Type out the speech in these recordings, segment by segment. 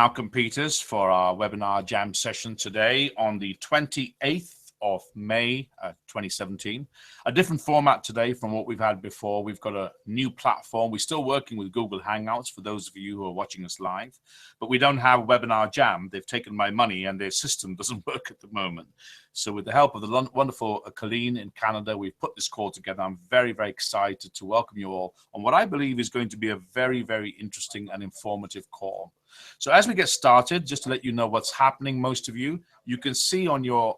Malcolm Peters for our webinar jam session today on the 28th of May 2017. A different format today from what we've had before. We've got a new platform. We're still working with Google Hangouts for those of you who are watching us live, but we don't have webinar jam. They've taken my money and their system doesn't work at the moment. So with the help of the wonderful Colleen in Canada, we've put this call together. I'm very, very excited to welcome you all on what I believe is going to be a very, very interesting and informative call. So as we get started, just to let you know what's happening, most of you can see on your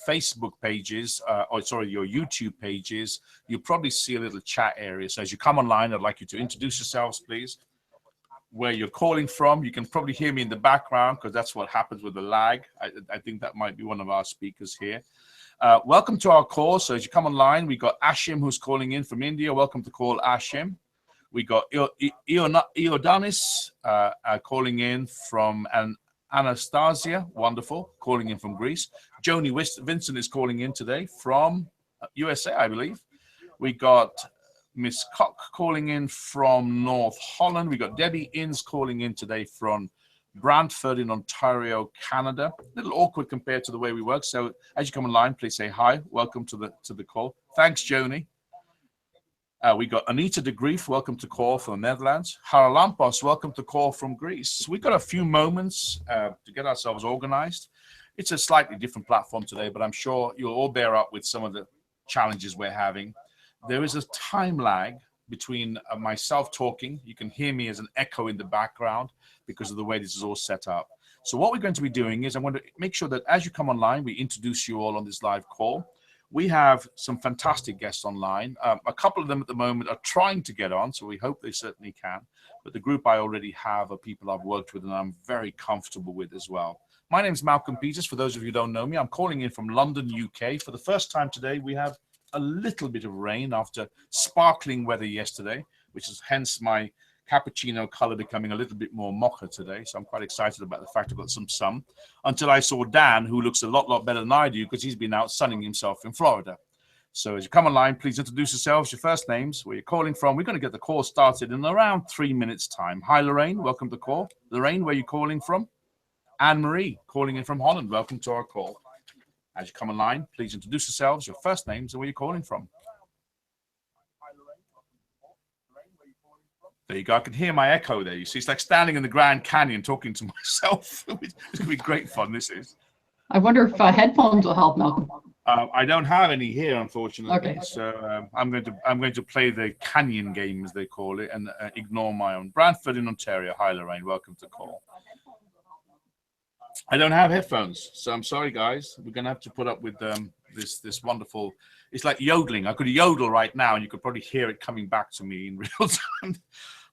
Facebook pages, your YouTube pages, you probably see a little chat area. So as you come online, I'd like you to introduce yourselves, please, where you're calling from. You can probably hear me in the background because that's what happens with the lag. I think that might be one of our speakers here. Welcome to our call. So as you come online, we got Ashim who's calling in from India. Welcome to call, Ashim. We got Iodanis calling in from Anastasia, wonderful, calling in from Greece. Joni Vincent is calling in today from USA, I believe. We got Miss Cock calling in from North Holland. We got Debbie Inns calling in today from Brantford in Ontario, Canada. A little awkward compared to the way we work. So as you come online, please say hi. Welcome to the call. Thanks, Joni. We got Anita de Grief, welcome to call from the Netherlands. Haralampos, welcome to call from Greece. We've got a few moments to get ourselves organized. It's a slightly different platform today, but I'm sure you'll all bear up with some of the challenges we're having. There is a time lag between myself talking. You can hear me as an echo in the background because of the way this is all set up. So what we're going to be doing is I'm going to make sure that as you come online, we introduce you all on this live call. We have some fantastic guests online. A couple of them at the moment are trying to get on, so we hope they certainly can. But the group I already have are people I've worked with and I'm very comfortable with as well. My name is Malcolm Peters. For those of you who don't know me, I'm calling in from London, UK. For the first time today, we have a little bit of rain after sparkling weather yesterday, which is hence my cappuccino color becoming a little bit more mocha today. So I'm quite excited about the fact I've got some sun until I saw Dan, who looks a lot better than I do because he's been out sunning himself in Florida. So as you come online, please introduce yourselves, your first names, where you're calling from. We're going to get the call started in around 3 minutes time. Hi, Lorraine. Welcome to the call. Lorraine, where are you calling from? Anne-Marie calling in from Holland. Welcome to our call. As you come online, please introduce yourselves, your first names, and where you're calling from. There you go. I can hear my echo there. You see, it's like standing in the Grand Canyon talking to myself. It's going to be great fun, this is. I wonder if headphones will help, Malcolm. I don't have any here, unfortunately. Okay. So I'm going to play the Canyon game, as they call it, and ignore my own. Brantford in Ontario. Hi, Lorraine. Welcome to the call. I don't have headphones, so I'm sorry, guys. We're going to have to put up with this wonderful. It's like yodeling. I could yodel right now, and you could probably hear it coming back to me in real time.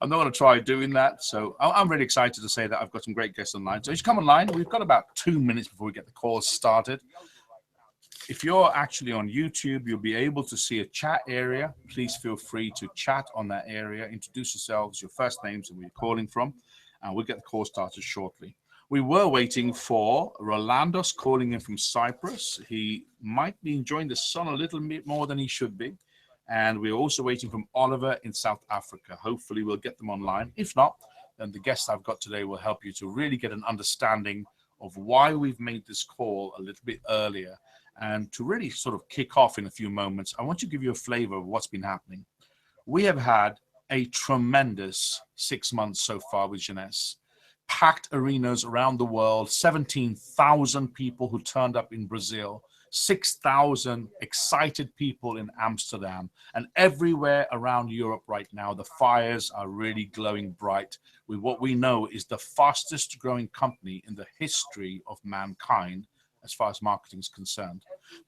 I'm not going to try doing that. So I'm really excited to say that I've got some great guests online. So as you come online, we've got about 2 minutes before we get the call started. If you're actually on YouTube, you'll be able to see a chat area. Please feel free to chat on that area. Introduce yourselves, your first names, and where you're calling from. And we'll get the call started shortly. We were waiting for Rolandos calling in from Cyprus. He might be enjoying the sun a little bit more than he should be. And we're also waiting from Oliver in South Africa. Hopefully we'll get them online. If not, then the guests I've got today will help you to really get an understanding of why we've made this call a little bit earlier. And to really sort of kick off in a few moments, I want to give you a flavor of what's been happening. We have had a tremendous 6 months so far with Jeunesse. Packed arenas around the world, 17,000 people who turned up in Brazil, 6,000 excited people in Amsterdam, and everywhere around Europe right now, the fires are really glowing bright with what we know is the fastest growing company in the history of mankind as far as marketing is concerned.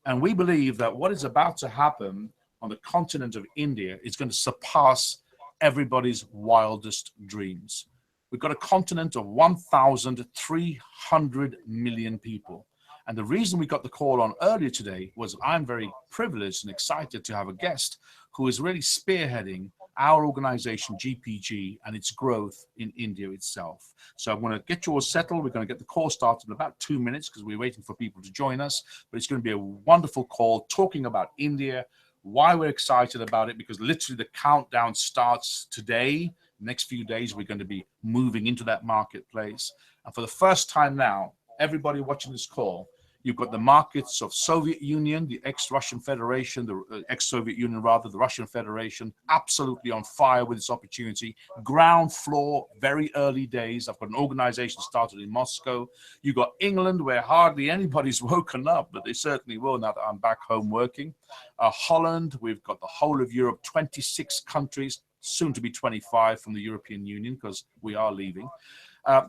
And we believe that what is about to happen on the continent of India is going to surpass everybody's wildest dreams. We've got a continent of 1,300 million people. And the reason we got the call on earlier today was I'm very privileged and excited to have a guest who is really spearheading our organization, GPG, and its growth in India itself. So I'm going to get you all settled. We're going to get the call started in about 2 minutes because we're waiting for people to join us. But it's going to be a wonderful call talking about India, why we're excited about it, because literally the countdown starts today. Next few days, we're going to be moving into that marketplace. And for the first time now, everybody watching this call, you've got the markets of Soviet Union, the ex-Russian Federation, the ex-Soviet Union rather, the Russian Federation, absolutely on fire with this opportunity. Ground floor, very early days. I've got an organization started in Moscow. You've got England, where hardly anybody's woken up, but they certainly will now that I'm back home working. Holland, we've got the whole of Europe, 26 countries, soon to be 25 from the European Union because we are leaving.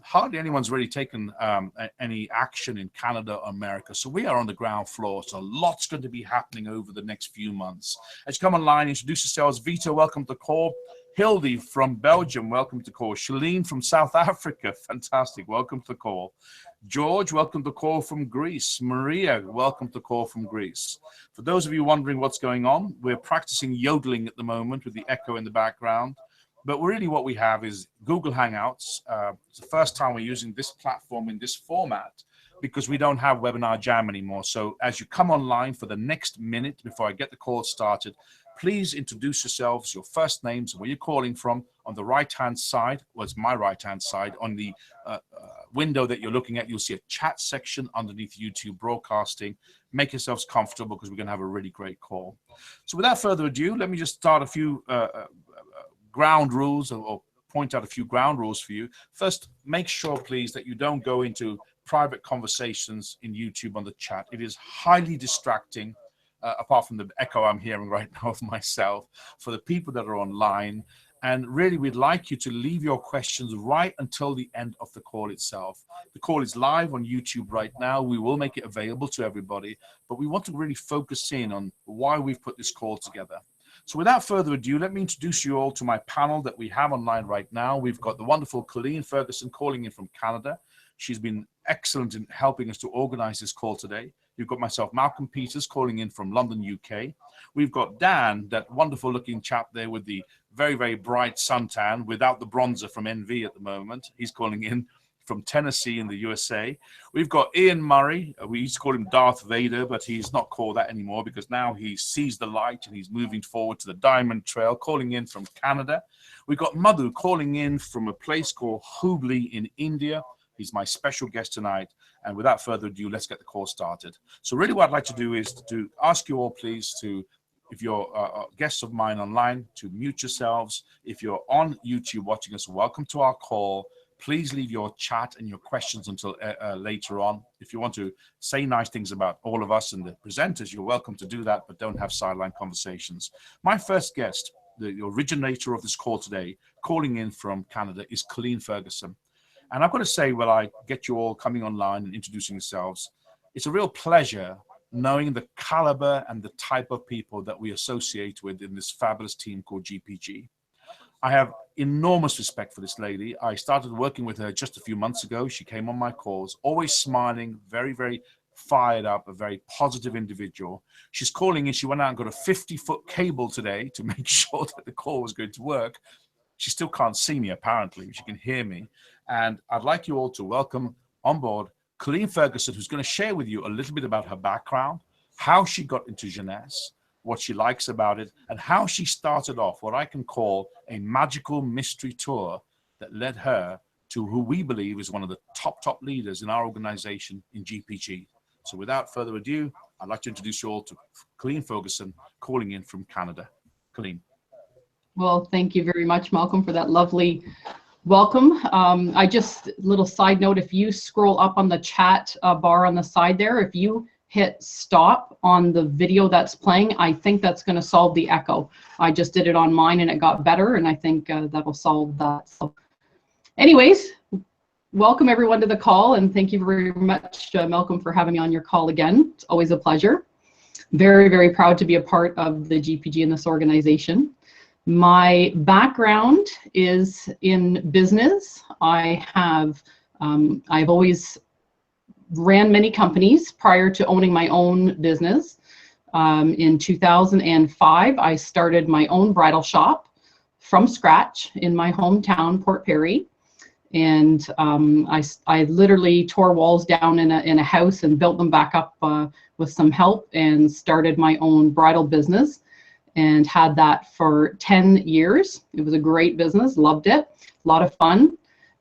Hardly anyone's really taken any action in Canada or America. So we are on the ground floor. So lots going to be happening over the next few months. As you come online, introduce yourselves. Vito, welcome to the call. Hildy from Belgium, welcome to the call. Shalene from South Africa, fantastic, welcome to the call. George, welcome to the call from Greece. Maria, welcome to the call from Greece. For those of you wondering what's going on, we're practicing yodeling at the moment with the echo in the background. But really what we have is Google Hangouts. It's the first time we're using this platform in this format because we don't have Webinar Jam anymore. So as you come online for the next minute before I get the call started, please introduce yourselves, your first names, where you're calling from. On the right-hand side, well, it's my right-hand side, on the window that you're looking at, you'll see a chat section underneath YouTube Broadcasting. Make yourselves comfortable because we're going to have a really great call. So without further ado, let me just start a few ground rules or point out a few ground rules for you. First, make sure, please, that you don't go into private conversations in YouTube on the chat. It is highly distracting, apart from the echo I'm hearing right now of myself, for the people that are online. And really, we'd like you to leave your questions right until the end of the call itself. The call is live on YouTube right now. We will make it available to everybody, but we want to really focus in on why we've put this call together. So without further ado, let me introduce you all to my panel that we have online right now. We've got the wonderful Colleen Ferguson calling in from Canada. She's been excellent in helping us to organize this call today. You've got myself, Malcolm Peters, calling in from London, UK. We've got Dan, that wonderful looking chap there with the very, very bright suntan without the bronzer from NV at the moment. He's calling in from Tennessee in the USA. We've got Ian Murray. We used to call him Darth Vader, but he's not called that anymore because now he sees the light and he's moving forward to the Diamond Trail, calling in from Canada. We've got Madhu calling in from a place called Hubli in India. He's my special guest tonight. And without further ado, let's get the call started. So really what I'd like to do is to ask you all, please, to, if you're guests of mine online, to mute yourselves. If you're on YouTube watching us, welcome to our call. Please leave your chat and your questions until later on. If you want to say nice things about all of us and the presenters, you're welcome to do that, but don't have sideline conversations. My first guest, the originator of this call today, calling in from Canada, is Colleen Ferguson. And I've got to say, while I get you all coming online and introducing yourselves, it's a real pleasure knowing the caliber and the type of people that we associate with in this fabulous team called GPG. I have enormous respect for this lady. I started working with her just a few months ago. She came on my calls, always smiling, very, very fired up, a very positive individual. She's calling in. She went out and got a 50-foot cable today to make sure that the call was going to work. She still can't see me, apparently. She can hear me. And I'd like you all to welcome on board Colleen Ferguson, who's going to share with you a little bit about her background, how she got into jeunesse, what she likes about it, and how she started off what I can call a magical mystery tour that led her to who we believe is one of the top leaders in our organization in GPG. So without further ado, I'd like to introduce you all to Colleen Ferguson, calling in from Canada. Colleen. Well, thank you very much, Malcolm, for that lovely welcome. Little side note, if you scroll up on the chat bar on the side there, if you hit stop on the video that's playing, I think that's going to solve the echo. I just did it on mine and it got better, and I think that'll solve that. So anyways, welcome everyone to the call, and thank you very much, Malcolm, for having me on your call again. It's always a pleasure. Very, very proud to be a part of the GPG in this organization. My background is in business. I've always ran many companies prior to owning my own business. In 2005, I started my own bridal shop from scratch in my hometown, Port Perry. And I literally tore walls down in a house and built them back up with some help, and started my own bridal business, and had that for 10 years. It was a great business, loved it, a lot of fun.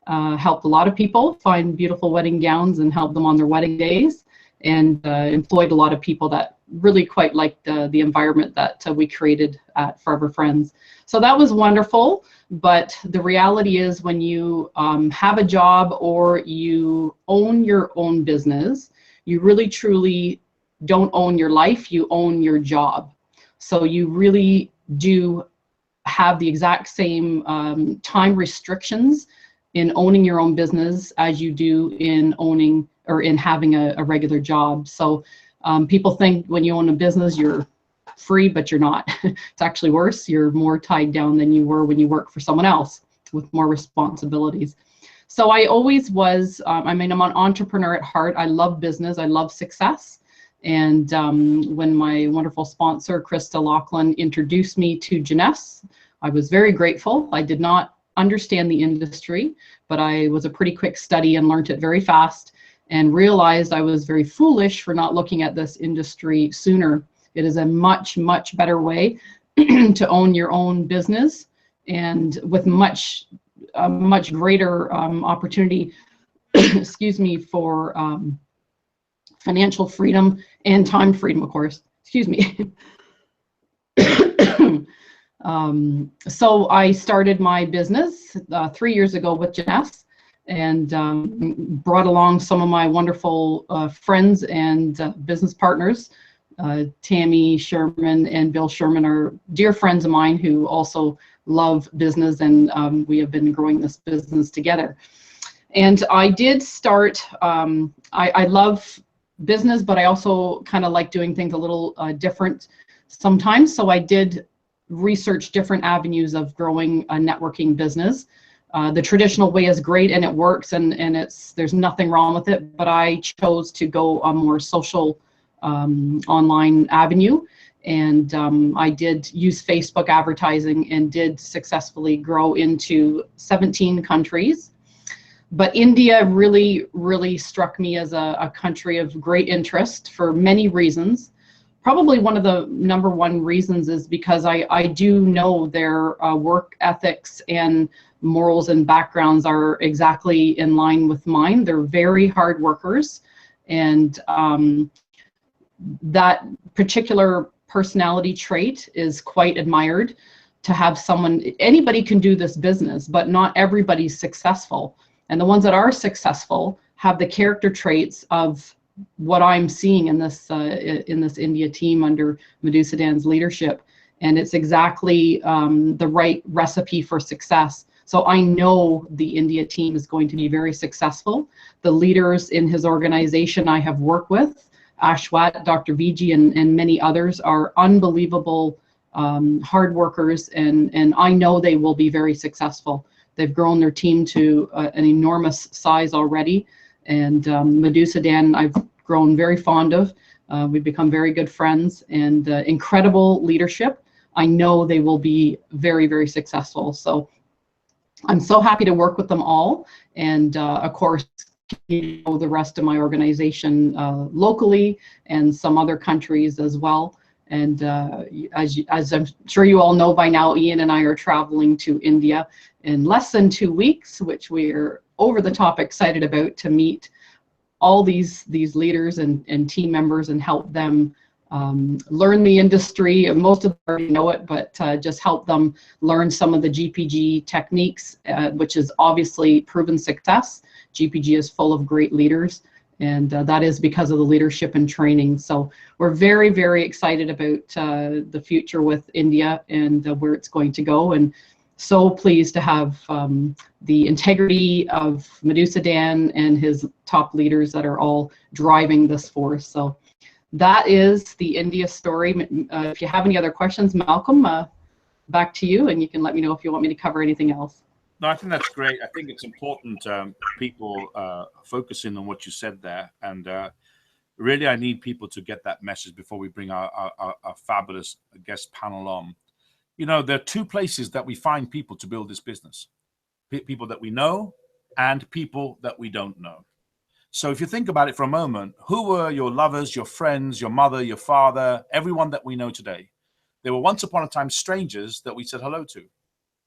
helped a lot of people find beautiful wedding gowns and helped them on their wedding days, and employed a lot of people that really quite liked the environment that we created at Forever Friends. So that was wonderful. But the reality is, when you have a job or you own your own business, you really truly don't own your life, you own your job. So you really do have the exact same time restrictions in owning your own business as you do in owning or in having a regular job. So people think when you own a business, you're free, but you're not. It's actually worse. You're more tied down than you were when you work for someone else with more responsibilities. So I always was, I mean, I'm an entrepreneur at heart. I love business. I love success. And when my wonderful sponsor, Krista Laughlin, introduced me to Jeunesse, I was very grateful. I did not understand the industry, but I was a pretty quick study and learned it very fast, and realized I was very foolish for not looking at this industry sooner. It is a much, much better way to own your own business, and with much greater opportunity, excuse me, for financial freedom and time freedom, of course. Excuse me. So I started my business 3 years ago with Jeunesse, and brought along some of my wonderful friends and business partners. Tammy Sherman and Bill Sherman are dear friends of mine who also love business, and we have been growing this business together. And I did start, I love business, but I also kind of like doing things a little different sometimes. So I did research different avenues of growing a networking business. The traditional way is great and it works, and there's nothing wrong with it, but I chose to go a more social online avenue. And I did use Facebook advertising and did successfully grow into 17 countries. But India really, really struck me as a country of great interest for many reasons. Probably one of the number one reasons is because I do know their work ethics and morals and backgrounds are exactly in line with mine. They're very hard workers, and that particular personality trait is quite admired. To have someone, anybody can do this business, but not everybody's successful. And the ones that are successful have the character traits of what I'm seeing in this India team under Madhu Sudan's leadership. And it's exactly the right recipe for success. So I know the India team is going to be very successful. The leaders in his organization I have worked with, Ashwat, Dr. Vijay, and many others, are unbelievable hard workers, and I know they will be very successful. They've grown their team to an enormous size already, and Madhu Sudan I've grown very fond of. We've become very good friends, and incredible leadership. I know they will be very, very successful. So I'm so happy to work with them all, and of course, you know, the rest of my organization locally and some other countries as well. And as I'm sure you all know by now, Ian and I are traveling to India in less than 2 weeks, which we're over the top excited about, to meet all these leaders and team members and help them learn the industry. Most of them already know it, but just help them learn some of the GPG techniques, which is obviously proven success. GPG is full of great leaders, and that is because of the leadership and training. So we're very, very excited about the future with India and where it's going to go, and so pleased to have the integrity of Madhu Sudan and his top leaders that are all driving this force. So that is the India story. If you have any other questions, Malcolm, back to you, and you can let me know if you want me to cover anything else. No, I think that's great. I think it's important people focusing on what you said there. And really, I need people to get that message before we bring our fabulous guest panel on. You know, there are two places that we find people to build this business. People that we know and people that we don't know. So if you think about it for a moment, who were your lovers, your friends, your mother, your father, everyone that we know today? They were once upon a time strangers that we said hello to.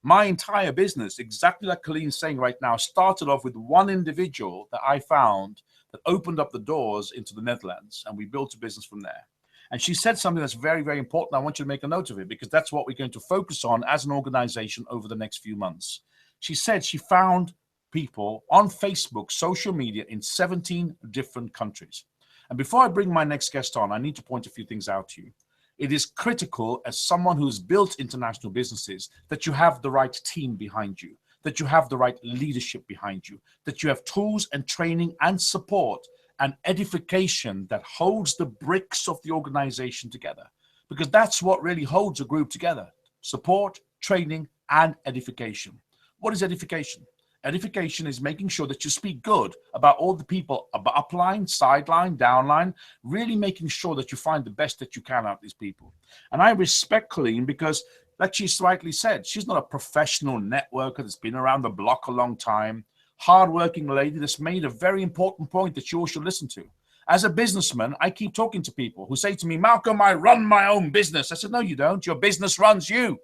My entire business, exactly like Colleen's saying right now, started off with one individual that I found that opened up the doors into the Netherlands, and we built a business from there. And she said something that's very, very important. I want you to make a note of it because that's what we're going to focus on as an organization over the next few months. She said she found people on Facebook, social media in 17 different countries. And before I bring my next guest on, I need to point a few things out to you. It is critical as someone who's built international businesses that you have the right team behind you, that you have the right leadership behind you, that you have tools and training and support and edification that holds the bricks of the organization together. Because that's what really holds a group together: support, training, and edification. What is edification? Edification is making sure that you speak good about all the people, about upline, sideline, downline, really making sure that you find the best that you can out of these people. And I respect Colleen because, like she rightly said, she's not a professional networker that's been around the block a long time. Hardworking lady that's made a very important point that you all should listen to. As a businessman, I keep talking to people who say to me, Malcolm, I run my own business. I said, no, you don't. Your business runs you.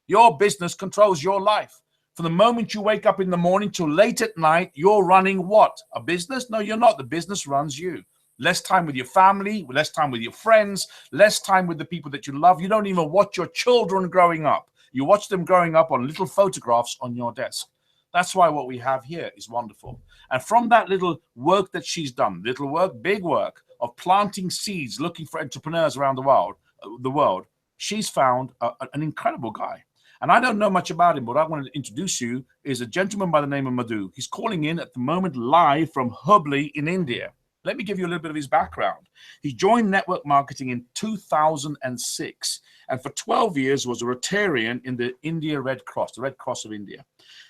Your business controls your life. From the moment you wake up in the morning till late at night, you're running what? A business? No, you're not. The business runs you. Less time with your family, less time with your friends, less time with the people that you love. You don't even watch your children growing up. You watch them growing up on little photographs on your desk. That's why what we have here is wonderful. And from that little work that she's done, little work, big work of planting seeds, looking for entrepreneurs around the world, she's found an incredible guy. And I don't know much about him, but I want to introduce you is a gentleman by the name of Madhu. He's calling in at the moment live from Hubli in India. Let me give you a little bit of his background. He joined network marketing in 2006, and for 12 years was a Rotarian in the India Red Cross, the Red Cross of India.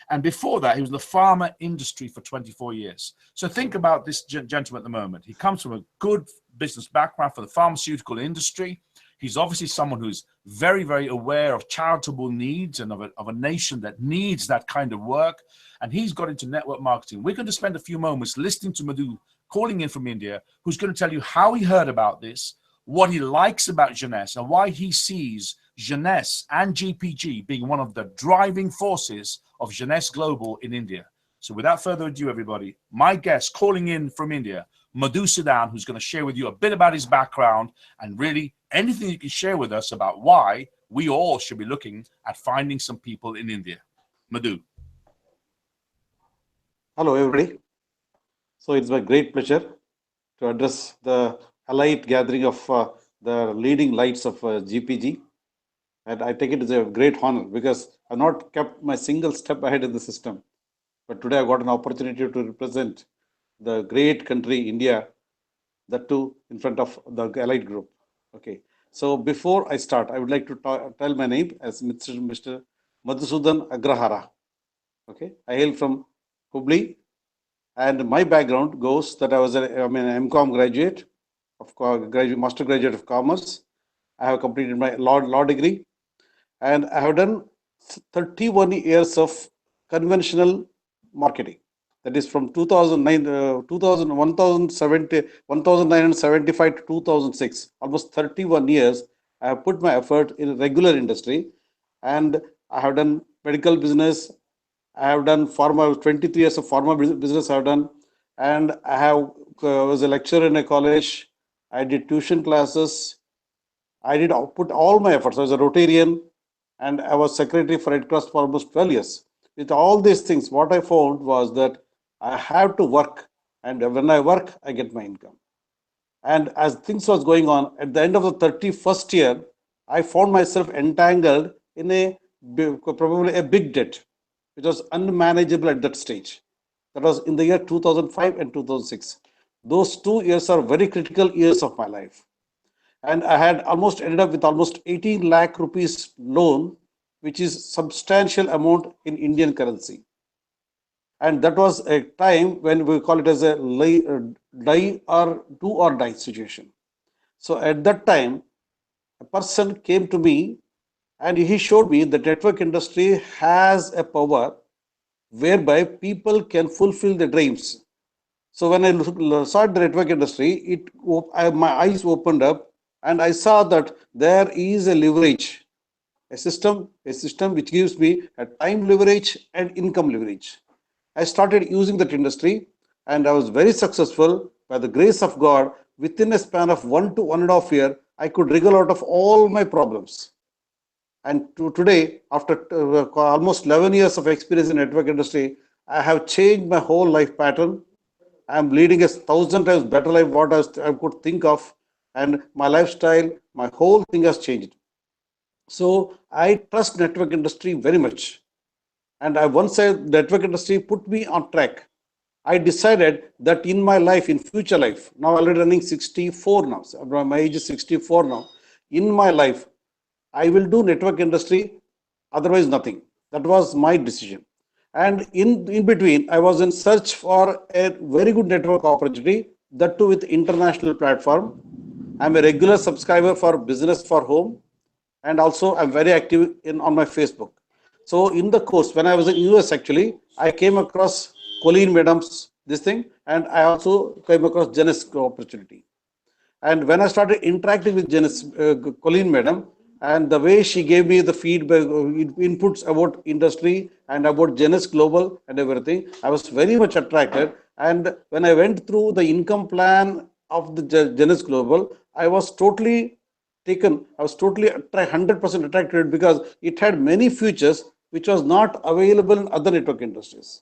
And before that, he was in the pharma industry for 24 years. So think about this gentleman at the moment. He comes from a good business background for the pharmaceutical industry. He's obviously someone who's very, very aware of charitable needs and of a nation that needs that kind of work. And he's got into network marketing. We're going to spend a few moments listening to Madhu calling in from India, who's going to tell you how he heard about this, what he likes about Jeunesse, and why he sees Jeunesse and GPG being one of the driving forces of Jeunesse Global in India. So without further ado, everybody, my guest calling in from India, Madhu Sudan, who's going to share with you a bit about his background and really anything you can share with us about why we all should be looking at finding some people in India. Madhu. Hello, everybody. So it's my great pleasure to address the allied gathering of the leading lights of GPG. And I take it as a great honor because I've not kept my single step ahead in the system. But today I got an opportunity to represent the great country, India, that too in front of the allied group. Okay. So before I start, I would like to tell my name as Mr. Madhusudan Agrahara. Okay. I hail from Hubli. And my background goes that I'm an MCOM graduate, master graduate of commerce. I have completed my law degree, and I have done 31 years of conventional marketing. That is from 2009, 1975 to 2006, almost 31 years. I have put my effort in regular industry, and I have done medical business. I have done 23 years of pharma business I have done, and I have was a lecturer in a college. I did tuition classes. I did put all my efforts. I was a Rotarian, and I was secretary for Red Cross for almost 12 years. With all these things, what I found was that I have to work, and when I work, I get my income. And as things was going on, at the end of the 31st year, I found myself entangled in probably a big debt, which was unmanageable at that stage. That was in the year 2005 and 2006. Those 2 years are very critical years of my life. And I had almost ended up with almost 18 lakh rupees loan, which is substantial amount in Indian currency. And that was a time when we call it as a die or do or die situation. So at that time, a person came to me and he showed me the network industry has a power whereby people can fulfill their dreams. So when I saw the network industry, my eyes opened up and I saw that there is a leverage a system which gives me a time leverage and income leverage. I started using that industry and I was very successful by the grace of God. Within a span of 1 to 1.5 years, I could wriggle out of all my problems. And today, after almost 11 years of experience in network industry, I have changed my whole life pattern. I am leading a 1,000 times better life what I could think of, and my lifestyle, my whole thing has changed. So I trust network industry very much. And I once said network industry put me on track. I decided that in my life, in future life, now already running 64 now, so my age is 64 now. In my life, I will do network industry, otherwise nothing. That was my decision. And in between, I was in search for a very good network opportunity, that too with international platform. I'm a regular subscriber for Business for Home, and also I'm very active in on my Facebook. So in the course, when I was in US actually, I came across Colleen Madam's this thing, and I also came across Janice opportunity. And when I started interacting with Janice, Colleen Madam, and the way she gave me the feedback, inputs about industry and about Janice Global and everything, I was very much attracted. And when I went through the income plan of the Janice Global, I was totally taken. I was totally 100% attracted because it had many features which was not available in other network industries.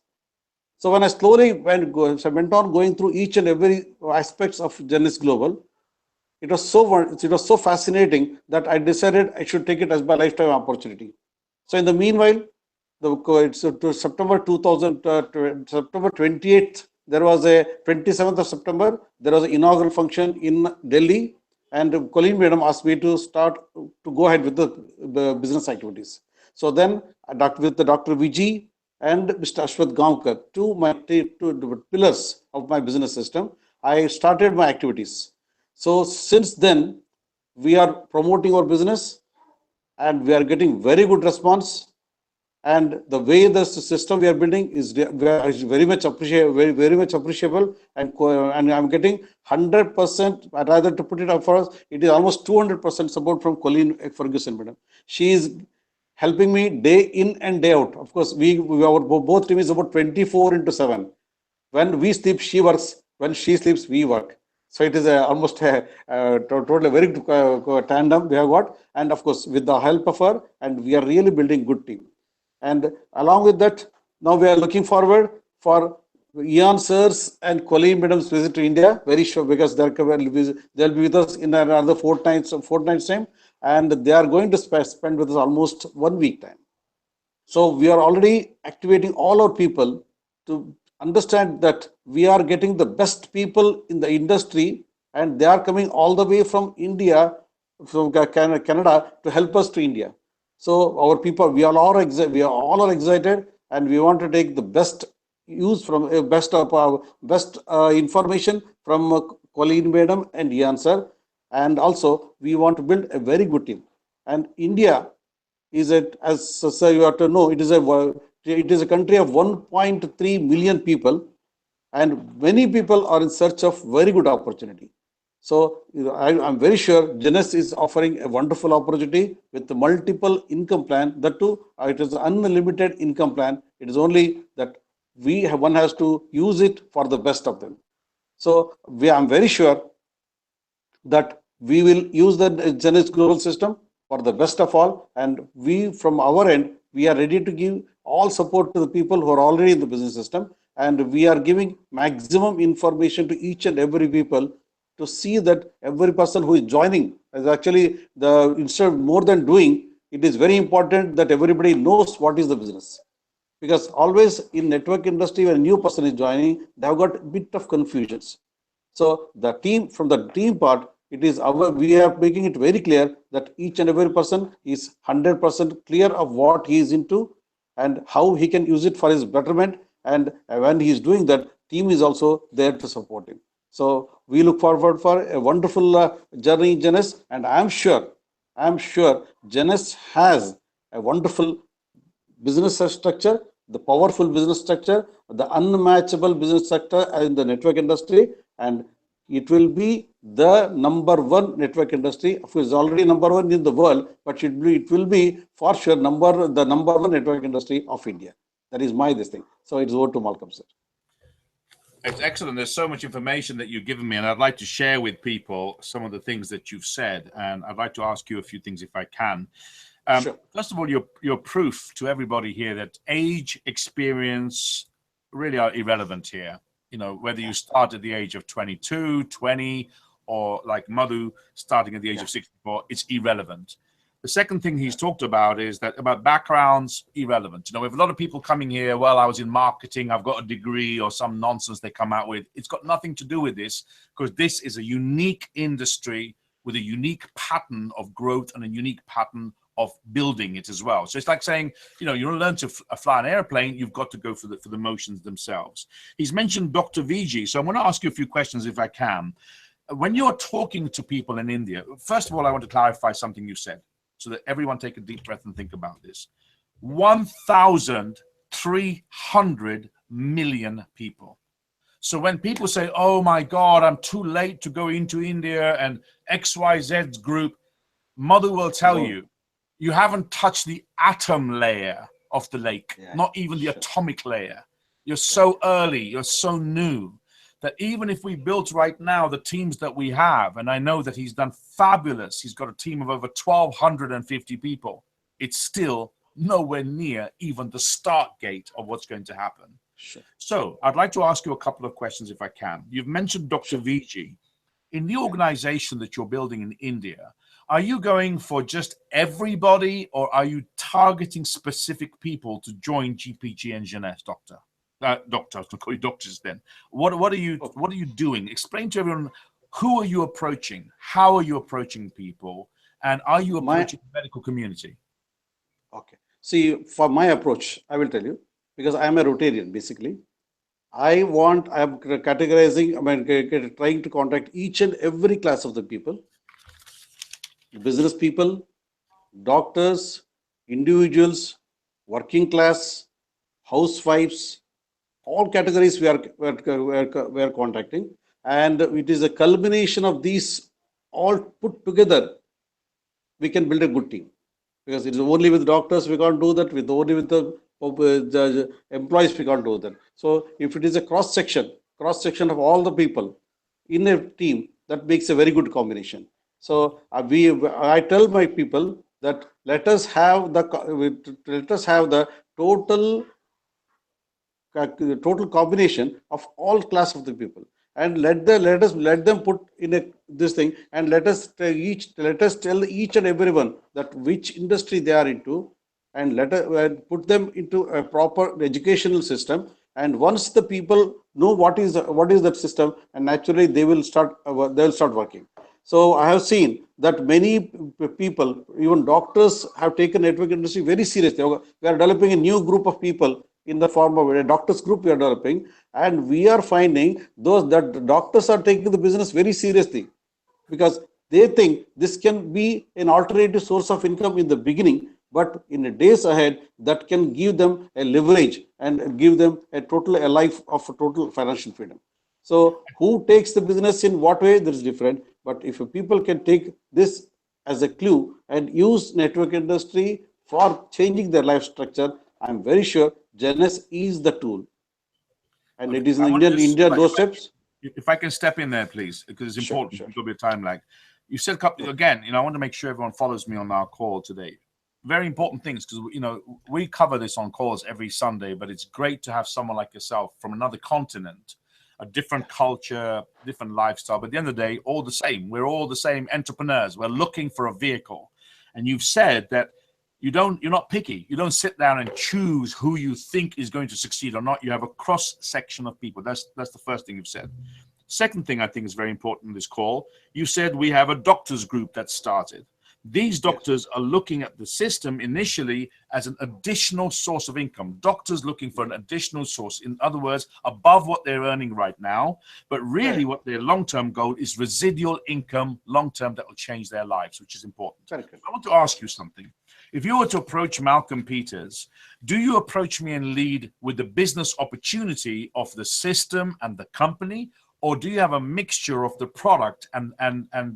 So when I slowly went on going through each and every aspects of Janice Global, it was so fascinating that I decided I should take it as my lifetime opportunity. So in the meanwhile, to September 2000, September 28th, there was a 27th of September, there was an inaugural function in Delhi, and Colleen Madam asked me to start to go ahead with the business activities. So then, with the Dr. Vijay and Mr. Ashwath Gamkar, two pillars of my business system, I started my activities. So since then, we are promoting our business and we are getting very good response. And the way the system we are building is very much appreciable, very much appreciable. And I'm getting 100%. Rather to put it up for us, it is almost 200% support from Colleen Ferguson, madam. She is helping me day in and day out. Of course, our both team is about 24/7. When we sleep, she works. When she sleeps, we work. So it is almost totally very good tandem we have got. And of course, with the help of her, and we are really building good team. And along with that, now we are looking forward for Ian sirs and Colleen madam's visit to India. Very sure, because they'll be with us in another fortnight's time, and they are going to spend with us almost 1 week time. So we are already activating all our people to understand that we are getting the best people in the industry, and they are coming all the way from India, from Canada, to help us to India. So our people, we are all are excited, and we want to take the best use from best information from Colleen Madam and Ian sir, and also we want to build a very good team. And India is it, as sir you have to know, it is a country of 1.3 million people, and many people are in search of very good opportunity. So I'm very sure Genesis is offering a wonderful opportunity with the multiple income plan. That too, it is an unlimited income plan. It is only that one has to use it for the best of them. So I'm very sure that we will use the Genesis global system for the best of all, and we from our end, we are ready to give all support to the people who are already in the business system, and we are giving maximum information to each and every people to see that every person who is joining is actually instead of more than doing, it is very important that everybody knows what is the business. Because always in network industry, when a new person is joining, they have got a bit of confusions. So the team, from the team part, we are making it very clear that each and every person is 100% clear of what he is into and how he can use it for his betterment. And when he is doing that, team is also there to support him. So we look forward for a wonderful journey in Genesis, and I'm sure Genesis has a wonderful business structure, the powerful business structure, the unmatchable business sector in the network industry, and it will be the number one network industry. Of course, it's already number one in the world, but it will be for sure the number one network industry of India. That is my this thing. So it's over to Malcolm, sir. It's excellent. There's so much information that you've given me, and I'd like to share with people some of the things that you've said. And I'd like to ask you a few things if I can. Sure. First of all, your proof to everybody here that age, experience really are irrelevant here. You know, whether you start at the age of 22, 20, or like Madhu starting at the age of 64, it's irrelevant. The second thing he's talked about is that about backgrounds, irrelevant. You know, we have a lot of people coming here, well, I was in marketing, I've got a degree or some nonsense they come out with. It's got nothing to do with this, because this is a unique industry with a unique pattern of growth and a unique pattern of building it as well. So it's like saying, you know, you want to learn to fly an airplane, you've got to go for the motions themselves. He's mentioned Dr. VG. So I'm going to ask you a few questions if I can. When you're talking to people in India, first of all, I want to clarify something you said, so that everyone take a deep breath and think about this. 1,300 million people. So when people say, oh my God, I'm too late to go into India and XYZ group, Madhu will tell you, you haven't touched the atom layer of the lake, not even the atomic layer. You're so early, you're so new, that even if we built right now the teams that we have, and I know that he's done fabulous, he's got a team of over 1,250 people, it's still nowhere near even the start gate of what's going to happen. Sure. So I'd like to ask you a couple of questions if I can. You've mentioned Dr. VG. In the organization that you're building in India, are you going for just everybody, or are you targeting specific people to join GPG and Jeunesse, Doctor? Doctors, I'll call you doctors then. What are you doing? Explain to everyone, who are you approaching? How are you approaching people? And are you approaching the medical community? Okay. See, for my approach, I will tell you, because I am a Rotarian, basically. I am categorizing, trying to contact each and every class of the people, business people, doctors, individuals, working class, housewives, all categories we are contacting, and it is a culmination of these all put together. We can build a good team, because it is only with doctors we can't do that. Only with the employees we can't do that. So if it is a cross section of all the people in a team, that makes a very good combination. So I tell my people that let us have the total combination of all class of the people, and let them put in this thing, and let us tell each and everyone that which industry they are into, and let us put them into a proper educational system. And once the people know what is that system, and naturally they will start working. So I have seen that many people, even doctors, have taken network industry very seriously. We are developing a new group of people in the form of a doctors group we are developing, and we are finding that the doctors are taking the business very seriously, because they think this can be an alternative source of income in the beginning, but in the days ahead, that can give them a leverage and give them a life of total financial freedom. So who takes the business in what way, that is different. But if people can take this as a clue and use network industry for changing their life structure, I'm very sure Jeunesse is the tool. And okay, it is in India doorsteps. If I can step in there, please, because it's important. Sure. There'll be a time lag. You said again, I want to make sure everyone follows me on our call today. Very important things, because we cover this on calls every Sunday, but it's great to have someone like yourself from another continent, a different culture, different lifestyle, but at the end of the day, all the same. We're all the same entrepreneurs. We're looking for a vehicle. And you've said that you're not picky. You don't sit down and choose who you think is going to succeed or not. You have a cross section of people. That's the first thing you've said. Second thing I think is very important in this call, you said we have a doctors group that started. These doctors are looking at the system initially as an additional source of income. Doctors looking for an additional source. In other words, above what they're earning right now. But really what their long-term goal is residual income, long-term, that will change their lives, which is important. I want to ask you something. If you were to approach Malcolm Peters, do you approach me and lead with the business opportunity of the system and the company? or do you have a mixture of the product and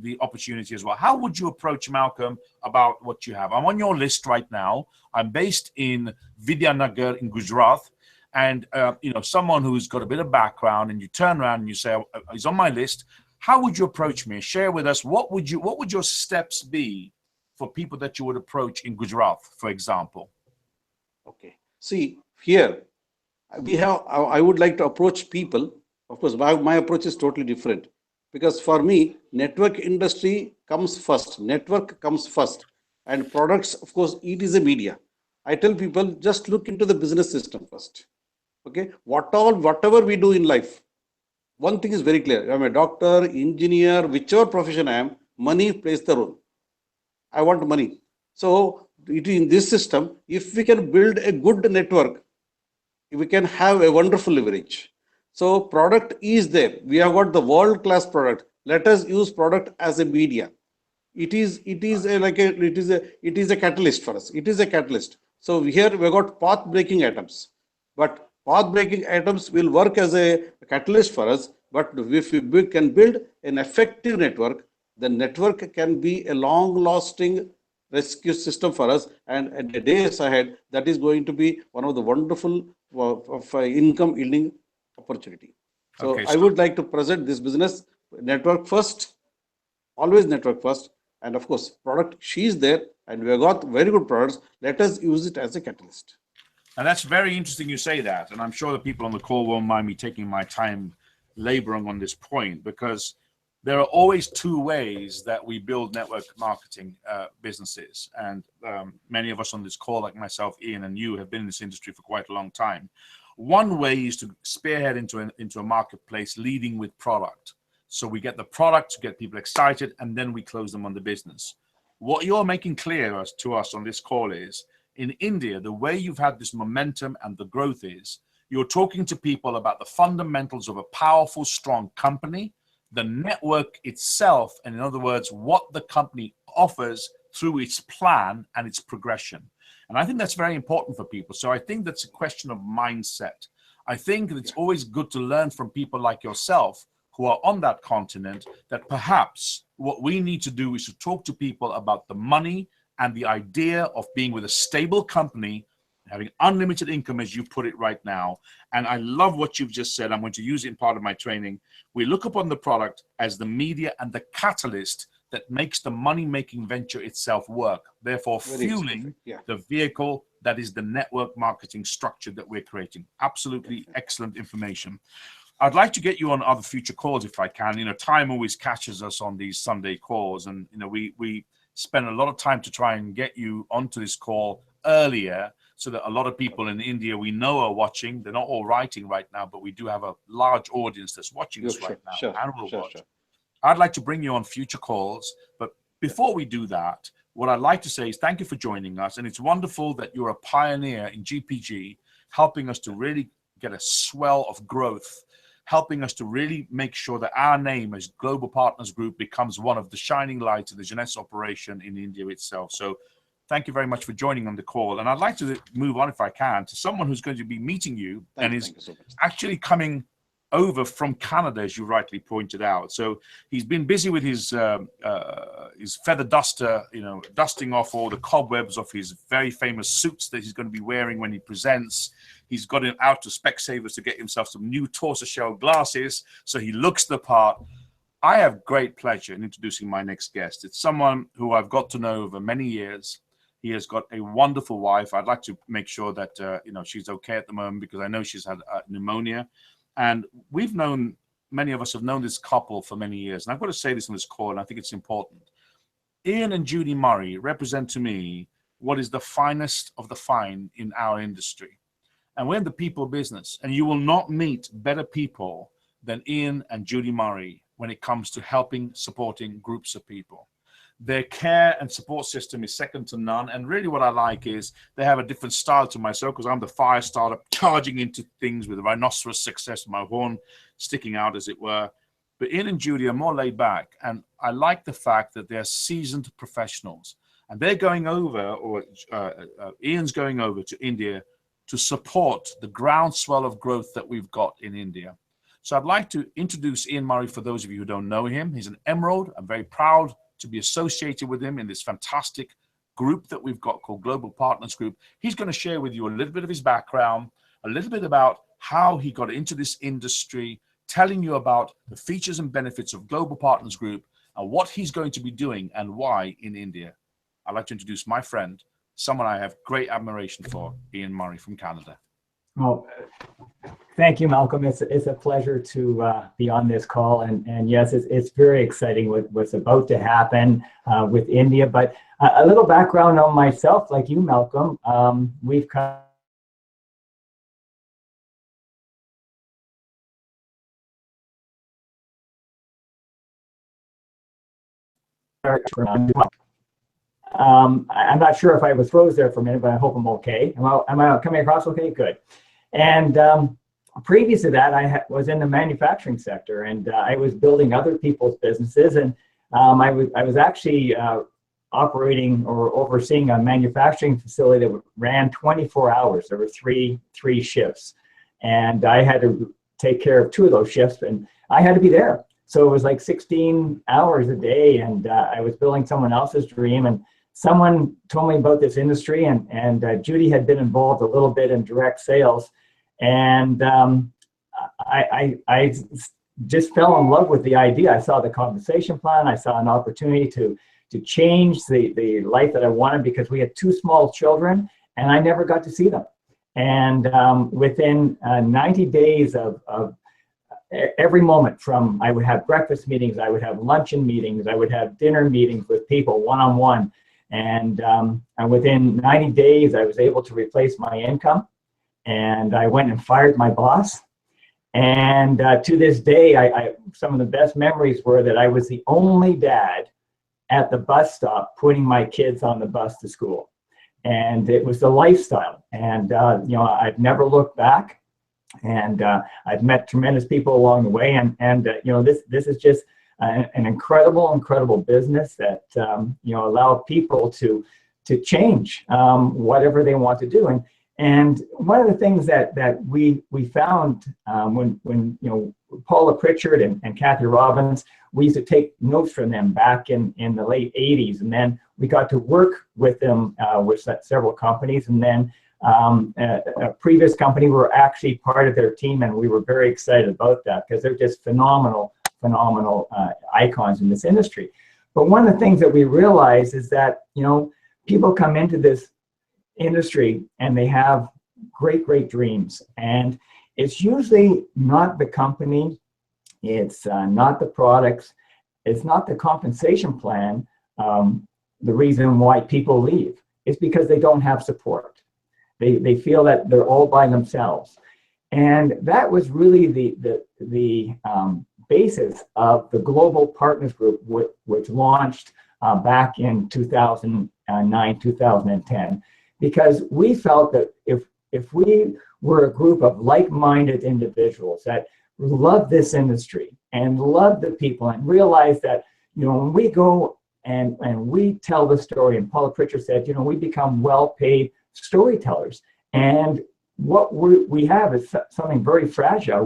the opportunity as well? How would you approach, Malcolm, about what you have? I'm on your list right now. I'm based in Vidyanagar in Gujarat, and you know, someone who's got a bit of background, and you turn around and you say, oh, he's on my list. How would you approach me? Share with us, what would your steps be for people that you would approach in Gujarat, for example? Okay. See, here I would like to approach people. Of course, my approach is totally different, because for me, network industry comes first. Network comes first, and products, of course, it is a media. I tell people, just look into the business system first. Okay, whatever we do in life, one thing is very clear. I'm a doctor, engineer, whichever profession I am, money plays the role. I want money. So in this system, if we can build a good network, we can have a wonderful leverage. So product is there. We have got the world-class product. Let us use product as a media. It is a catalyst for us. It is a catalyst. So here we have got path-breaking atoms, but path-breaking atoms will work as a catalyst for us. But if we can build an effective network, the network can be a long-lasting rescue system for us, and at the days ahead, that is going to be one of the wonderful of income yielding opportunity. So Okay, I would like to present this business network first, always network first, and of course product, she is there, and we have got very good products. Let us use it as a catalyst. and that's very interesting you say that, and I'm sure the people on the call won't mind me taking my time laboring on this point, because there are always two ways that we build network marketing businesses. And many of us on this call, like myself, Ian, and you, have been in this industry for quite a long time. One way is to spearhead into a marketplace leading with product. So we get the product to get people excited, and then we close them on the business. What you're making clear to us on this call is, in India, the way you've had this momentum and the growth is, you're talking to people about the fundamentals of a powerful, strong company, the network itself, and in other words, what the company offers through its plan and its progression. And I think that's very important for people. So I think that's a question of mindset. I think it's always good to learn from people like yourself who are on that continent, that perhaps what we need to do is to talk to people about the money and the idea of being with a stable company, having unlimited income, as you put it right now. And I love what you've just said. I'm going to use it in part of my training. We look upon the product as the media and the catalyst that makes the money-making venture itself work, therefore fueling the vehicle that is the network marketing structure that we're creating. Absolutely excellent information. I'd like to get you on other future calls if I can. You know, time always catches us on these Sunday calls, and you know, we spend a lot of time to try and get you onto this call earlier, so that a lot of people in India we know are watching. They're not all writing right now, but we do have a large audience that's watching us right now and will watch. I'd like to bring you on future calls, but before we do that, what I'd like to say is thank you for joining us, and it's wonderful that you're a pioneer in GPG, helping us to really get a swell of growth, helping us to really make sure that our name as Global Partners Group becomes one of the shining lights of the Jeunesse operation in India itself. So thank you very much for joining on the call. And I'd like to move on, if I can, to someone who's going to be meeting you and is actually coming over from Canada, as you rightly pointed out. So he's been busy with his feather duster, you know, dusting off all the cobwebs of his very famous suits that he's going to be wearing when he presents. He's got it out to Specsavers to get himself some new tortoiseshell glasses, so he looks the part. I have great pleasure in introducing my next guest. It's someone who I've got to know over many years. He has got a wonderful wife. I'd like to make sure that you know, she's okay at the moment, because I know she's had pneumonia. And we've known, many of us have known this couple for many years. And I've got to say this on this call, and I think it's important. Ian and Judy Murray represent to me what is the finest of the fine in our industry. And we're in the people business, and you will not meet better people than Ian and Judy Murray when it comes to helping, supporting groups of people. Their care and support system is second to none. And really what I like is they have a different style to myself, because I'm the fire starter, charging into things with a rhinoceros success, my horn sticking out, as it were. But Ian and Judy are more laid back. And I like the fact that they're seasoned professionals. And they're going over, or Ian's going over to India to support the groundswell of growth that we've got in India. So I'd like to introduce Ian Murray for those of you who don't know him. He's an Emerald. I'm very proud to be associated with him in this fantastic group that we've got called Global Partners Group. He's going to share with you a little bit of his background, a little bit about how he got into this industry, telling you about the features and benefits of Global Partners Group and what he's going to be doing and why in India. I'd like to introduce my friend, someone I have great admiration for, Ian Murray from Canada. Well, thank you, Malcolm. It's a pleasure to be on this call. And yes, it's very exciting what's about to happen with India. But a little background on myself, like you, Malcolm. We've come I'm not sure if I was froze there for a minute, but I hope I'm okay. Am I coming across okay? Good. And previous to that, I was in the manufacturing sector, and I was building other people's businesses. And I was actually operating or overseeing a manufacturing facility that ran 24 hours. There were three shifts, and I had to take care of 2 of those shifts, and I had to be there. So it was like 16 hours a day, and I was building someone else's dream. And someone told me about this industry, and Judy had been involved a little bit in direct sales. And I just fell in love with the idea. I saw the compensation plan. I saw an opportunity to change the life that I wanted, because we had 2 small children and I never got to see them. And within 90 days of every moment, from I would have breakfast meetings, I would have luncheon meetings, I would have dinner meetings with people one-on-one. And within 90 days, I was able to replace my income. And I went and fired my boss. And to this day, some of the best memories were that I was the only dad at the bus stop putting my kids on the bus to school. And it was the lifestyle. And I've never looked back. And I've met tremendous people along the way. And this is just an incredible business that allow people to change whatever they want to do. And one of the things that we found when Paula Pritchard and Kathy Robbins, we used to take notes from them back in the late 80s, and then we got to work with them with several companies, and then a previous company, we were actually part of their team, and we were very excited about that because they're just phenomenal icons in this industry. But one of the things that we realized is that people come into this industry and they have great dreams, and it's usually not the company, it's not the products, it's not the compensation plan. The reason why people leave is because they don't have support. They feel that they're all by themselves, and that was really the basis of the Global Partners Group, which launched back in 2009, 2010. Because we felt that if we were a group of like-minded individuals that love this industry and love the people and realize that, when we go and we tell the story, and Paula Pritchard said, we become well-paid storytellers. And what we have is something very fragile.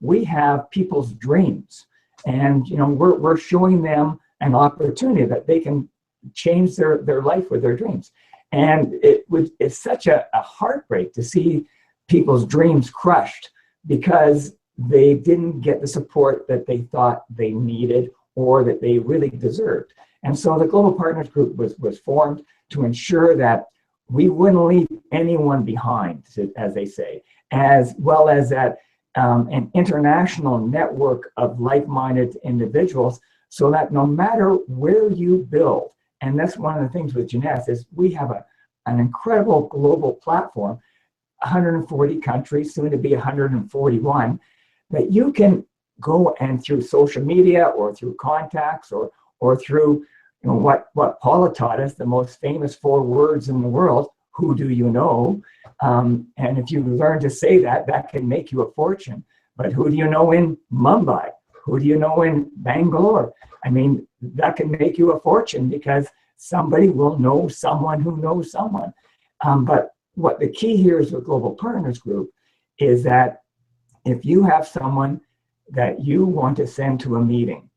We have people's dreams, and we're showing them an opportunity that they can change their life with their dreams. And it's such a heartbreak to see people's dreams crushed because they didn't get the support that they thought they needed or that they really deserved. And so the Global Partners Group was formed to ensure that we wouldn't leave anyone behind, as they say, as well as that an international network of like-minded individuals, so that no matter where you build, and that's one of the things with Jeunesse is we have an incredible global platform, 140 countries, soon to be 141, that you can go and through social media or through contacts or through what Paula taught us, the most famous 4 words in the world, who do you know? And if you learn to say that can make you a fortune. But who do you know in Mumbai? Who do you know in Bangalore? I mean, that can make you a fortune because somebody will know someone who knows someone. But what the key here is with Global Partners Group is that if you have someone that you want to send to a meeting,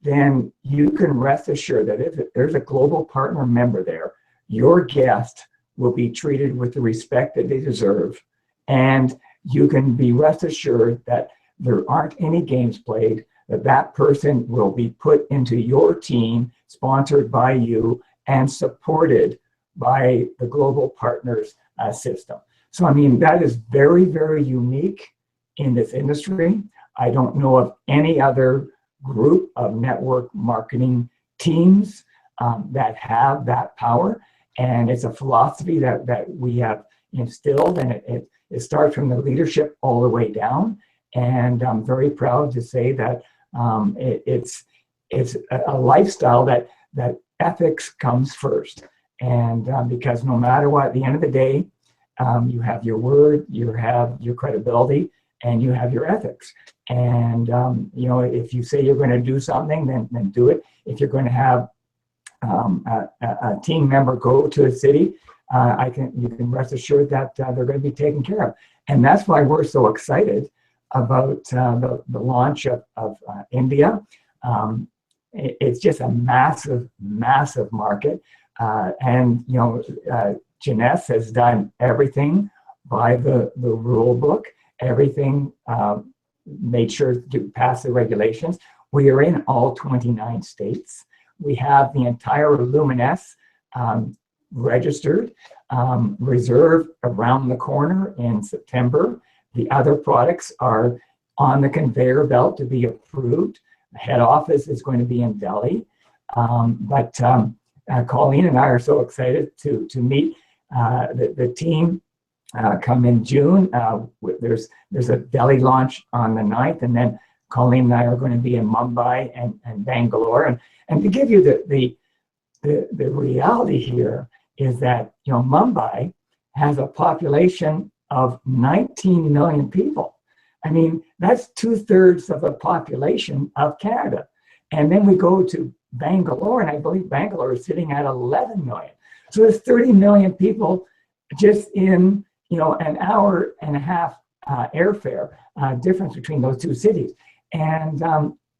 then you can rest assured that if there's a global partner member there, your guest will be treated with the respect that they deserve. And you can be rest assured that there aren't any games played, that that person will be put into your team, sponsored by you and supported by the global partners system. So, I mean, that is very, very unique in this industry. I don't know of any other group of network marketing teams that have that power. And it's a philosophy that we have instilled, and it starts from the leadership all the way down. And I'm very proud to say that it's a lifestyle that ethics comes first. And because no matter what, at the end of the day, you have your word, you have your credibility, and you have your ethics. And you know, if you say you're going to do something, then do it. If you're going to have a team member go to a city, you can rest assured that they're going to be taken care of. And that's why we're so excited about the launch of India. It's just a massive, massive market. And, you know, Janess has done everything by the rule book, everything made sure to pass the regulations. We are in all 29 states. We have the entire Luminess registered, reserved around the corner in September. The other products are on the conveyor belt to be approved. The head office is going to be in Delhi. But Colleen and I are so excited to meet the team come in June. There's a Delhi launch on the 9th, and then Colleen and I are going to be in Mumbai and Bangalore. And to give you the reality here is that, you know, Mumbai has a population of 19 million people. I mean, that's 2/3 of the population of Canada. And then we go to Bangalore, and I believe Bangalore is sitting at 11 million. So there's 30 million people just in, you know, an hour and a half airfare difference between those two cities. And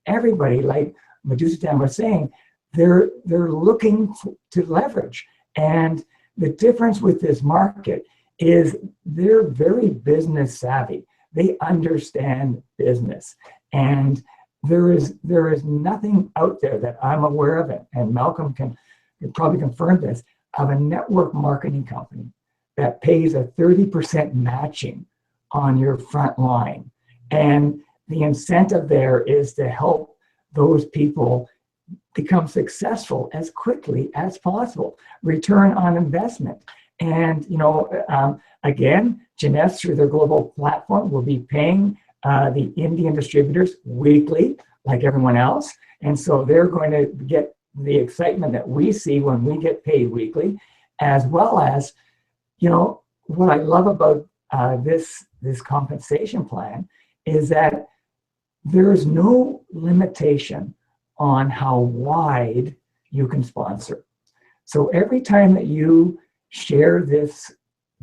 everybody, like Madhusudan was saying, they're looking to leverage. And the difference with this market is they're very business savvy. They understand business. And there is nothing out there that I'm aware of, it, and Malcolm can probably confirm this, of a network marketing company that pays a 30% matching on your front line. And the incentive there is to help those people become successful as quickly as possible. Return on investment. And, you know, again, Janess, through their global platform, will be paying the Indian distributors weekly, like everyone else. And so they're going to get the excitement that we see when we get paid weekly, as well as, you know, what I love about this compensation plan is that there's no limitation on how wide you can sponsor. So every time that you share this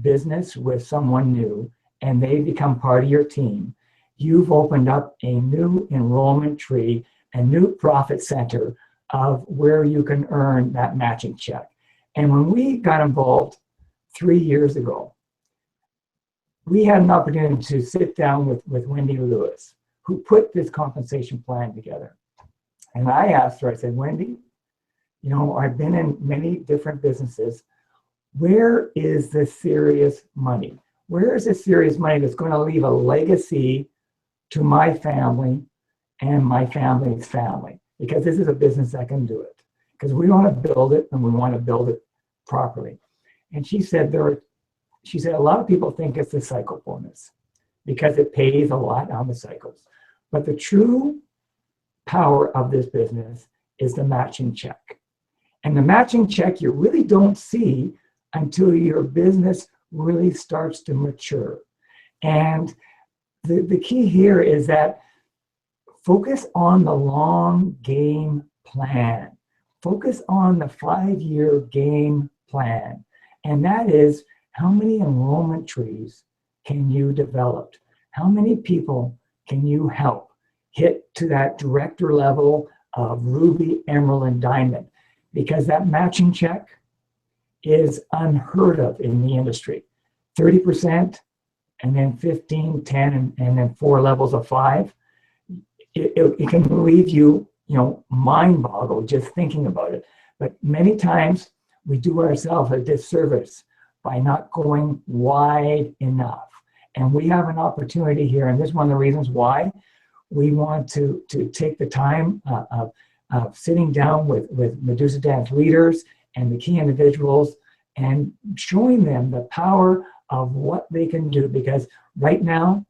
business with someone new and they become part of your team, you've opened up a new enrollment tree, a new profit center of where you can earn that matching check. And when we got involved 3 years ago, we had an opportunity to sit down with Wendy Lewis, who put this compensation plan together. And I asked her, I said, Wendy, you know, I've been in many different businesses. Where is the serious money? Where is the serious money that's going to leave a legacy to my family and my family's family? Because this is a business that can do it. Because we want to build it, and we want to build it properly. And she said, a lot of people think it's the cycle bonus because it pays a lot on the cycles. But the true power of this business is the matching check. And the matching check you really don't see until your business really starts to mature. And the key here is that focus on the long game plan. Focus on the 5-year game plan. And that is, how many enrollment trees can you develop? How many people can you help? hit to that director level of ruby, emerald, and diamond, because that matching check is unheard of in the industry. 30%, and then 15, 10, and then 4 levels of 5. It can leave you, mind boggled just thinking about it. But many times we do ourselves a disservice by not going wide enough. And we have an opportunity here, and this is one of the reasons why we want to take the time of sitting down with Medusa Dance leaders and the key individuals and showing them the power of what they can do, because right now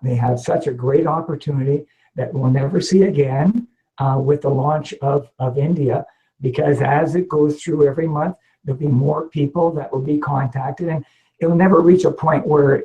they have such a great opportunity that we'll never see again with the launch of India, because as it goes through every month, there'll be more people that will be contacted, and it'll never reach a point where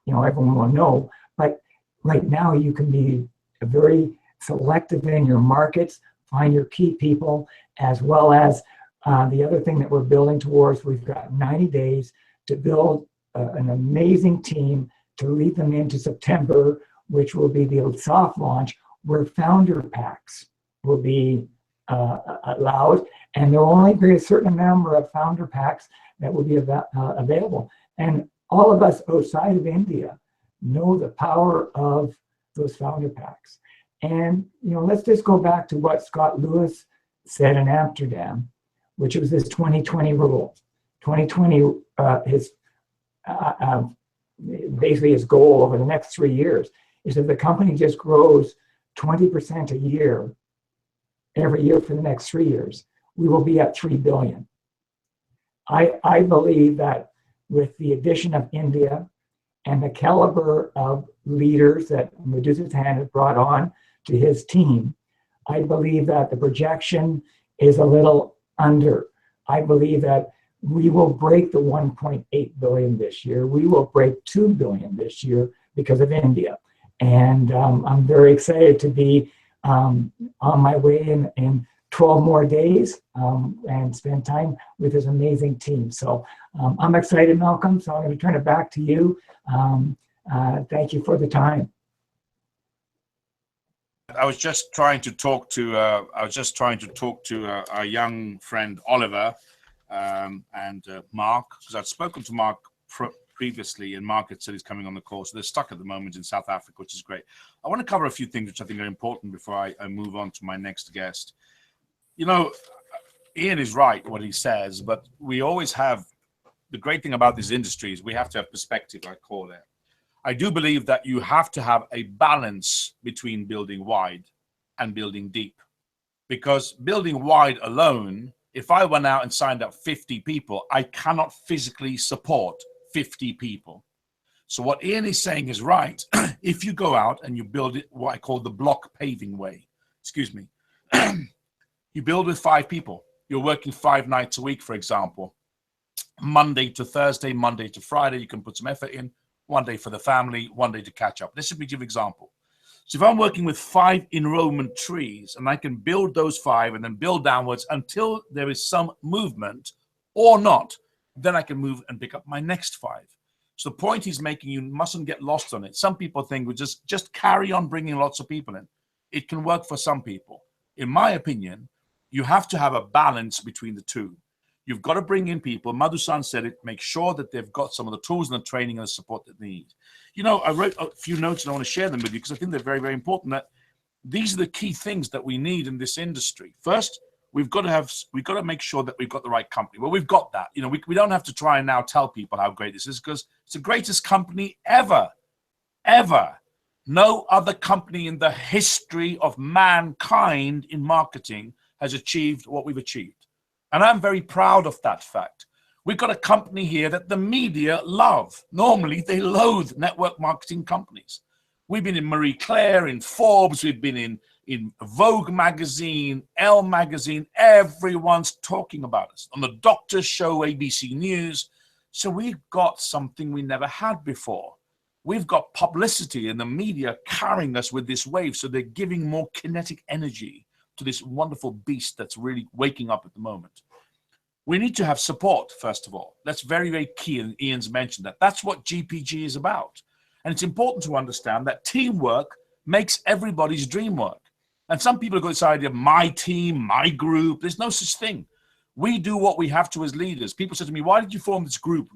everyone will know. But right now you can be very selective in your markets, find your key people, as well as the other thing that we're building towards. We've got 90 days to build an amazing team to lead them into September, which will be the soft launch, where founder packs will be allowed, and there will only be a certain number of founder packs that will be available. And all of us outside of India know the power of those founder packs. And let's just go back to what Scott Lewis said in Amsterdam, which was this 2020 rule. 2020, basically his goal over the next 3 years is if the company just grows 20% a year, every year for the next 3 years, we will be at 3 billion. I believe that with the addition of India and the caliber of leaders that Medusa's Hand has brought on to his team, I believe that the projection is a little under. I believe that we will break the 1.8 billion this year. We will break 2 billion this year because of India. And I'm very excited to be on my way in 12 more days and spend time with this amazing team. So I'm excited, Malcolm. So I'm going to turn it back to you. Thank you for the time. I was just trying to talk to our young friend Oliver and Mark, because I'd spoken to Mark previously, and Mark had said he's coming on the call. So they're stuck at the moment in South Africa, which is great. I want to cover a few things which I think are important before I move on to my next guest. Ian is right what he says, but we always have, the great thing about this industry is we have to have perspective, I call it. I do believe that you have to have a balance between building wide and building deep, because building wide alone, if I went out and signed up 50 people, I cannot physically support 50 people. So what Ian is saying is right. If you go out and you build it, what I call the block paving way, you build with 5 people. You're working 5 nights a week, for example, Monday to Thursday, Monday to Friday. You can put some effort in, 1 day for the family, 1 day to catch up. This is a give example. So if I'm working with 5 enrollment trees and I can build those 5 and then build downwards until there is some movement or not, then I can move and pick up my next 5. So the point he's making, you mustn't get lost on it. Some people think we just carry on bringing lots of people in. It can work for some people. In my opinion, you have to have a balance between the two. You've got to bring in people. Madhu-san said it, make sure that they've got some of the tools and the training and the support that they need. I wrote a few notes and I want to share them with you because I think they're very, very important, that these are the key things that we need in this industry. First, we've got to make sure that we've got the right company. Well, we've got that. We don't have to try and now tell people how great this is, because it's the greatest company ever. No other company in the history of mankind in marketing has achieved what we've achieved. And I'm very proud of that fact. We've got a company here that the media love. Normally, they loathe network marketing companies. We've been in Marie Claire, in Forbes, we've been in Vogue magazine, Elle magazine. Everyone's talking about us. On the Doctor's Show, ABC News. So we've got something we never had before. We've got publicity and the media carrying us with this wave. So they're giving more kinetic energy to this wonderful beast that's really waking up at the moment. We need to have support, first of all. That's very, very key, and Ian's mentioned that. That's what GPG is about. And it's important to understand that teamwork makes everybody's dream work. And some people have got this idea of my team, my group. There's no such thing. We do what we have to as leaders. People say to me, why did you form this group,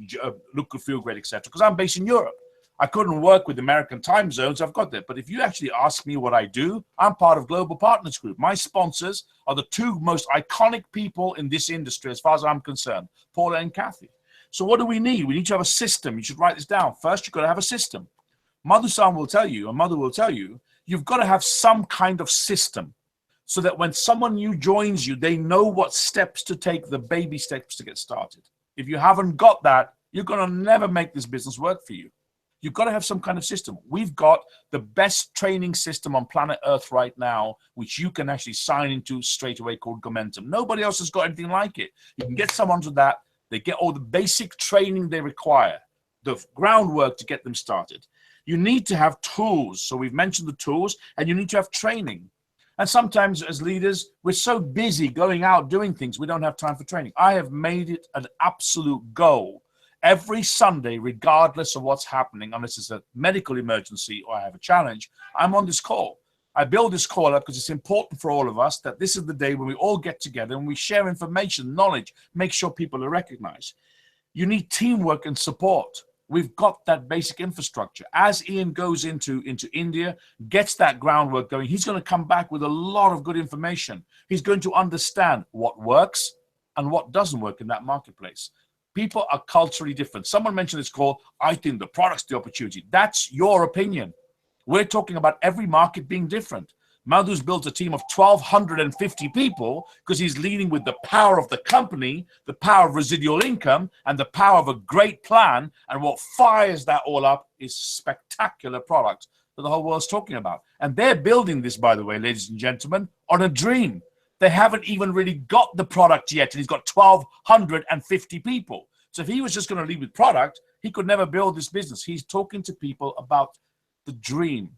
Look Good, Feel Great, etc.? Because I'm based in Europe. I couldn't work with American time zones. I've got that. But if you actually ask me what I do, I'm part of Global Partners Group. My sponsors are the two most iconic people in this industry, as far as I'm concerned, Paula and Kathy. So what do we need? We need to have a system. You should write this down. First, you've got to have a system. Madhu-san will tell you, and Mother will tell you, you've got to have some kind of system so that when someone new joins you, they know what steps to take, the baby steps to get started. If you haven't got that, you're going to never make this business work for you. You've got to have some kind of system. We've got the best training system on planet Earth right now, which you can actually sign into straight away, called Momentum. Nobody else has got anything like it. You can get someone to that. They get all the basic training they require, the groundwork to get them started. You need to have tools. So we've mentioned the tools, and you need to have training. And sometimes as leaders, we're so busy going out doing things, we don't have time for training. I have made it an absolute goal every Sunday, regardless of what's happening, unless it's a medical emergency or I have a challenge, I'm on this call. I build this call up because it's important for all of us that this is the day when we all get together and we share information, knowledge, make sure people are recognized. You need teamwork and support. We've got that basic infrastructure. As Ian goes into India, gets that groundwork going, he's going to come back with a lot of good information. He's going to understand what works and what doesn't work in that marketplace. People are culturally different. Someone mentioned this call, I think the product's the opportunity. That's your opinion. We're talking about every market being different. Madhu's built a team of 1,250 people because he's leading with the power of the company, the power of residual income, and the power of a great plan. And what fires that all up is spectacular product that the whole world's talking about. And they're building this, by the way, ladies and gentlemen, on a dream. They haven't even really got the product yet, and he's got 1,250 people. So if he was just going to lead with product, he could never build this business. He's talking to people about the dream,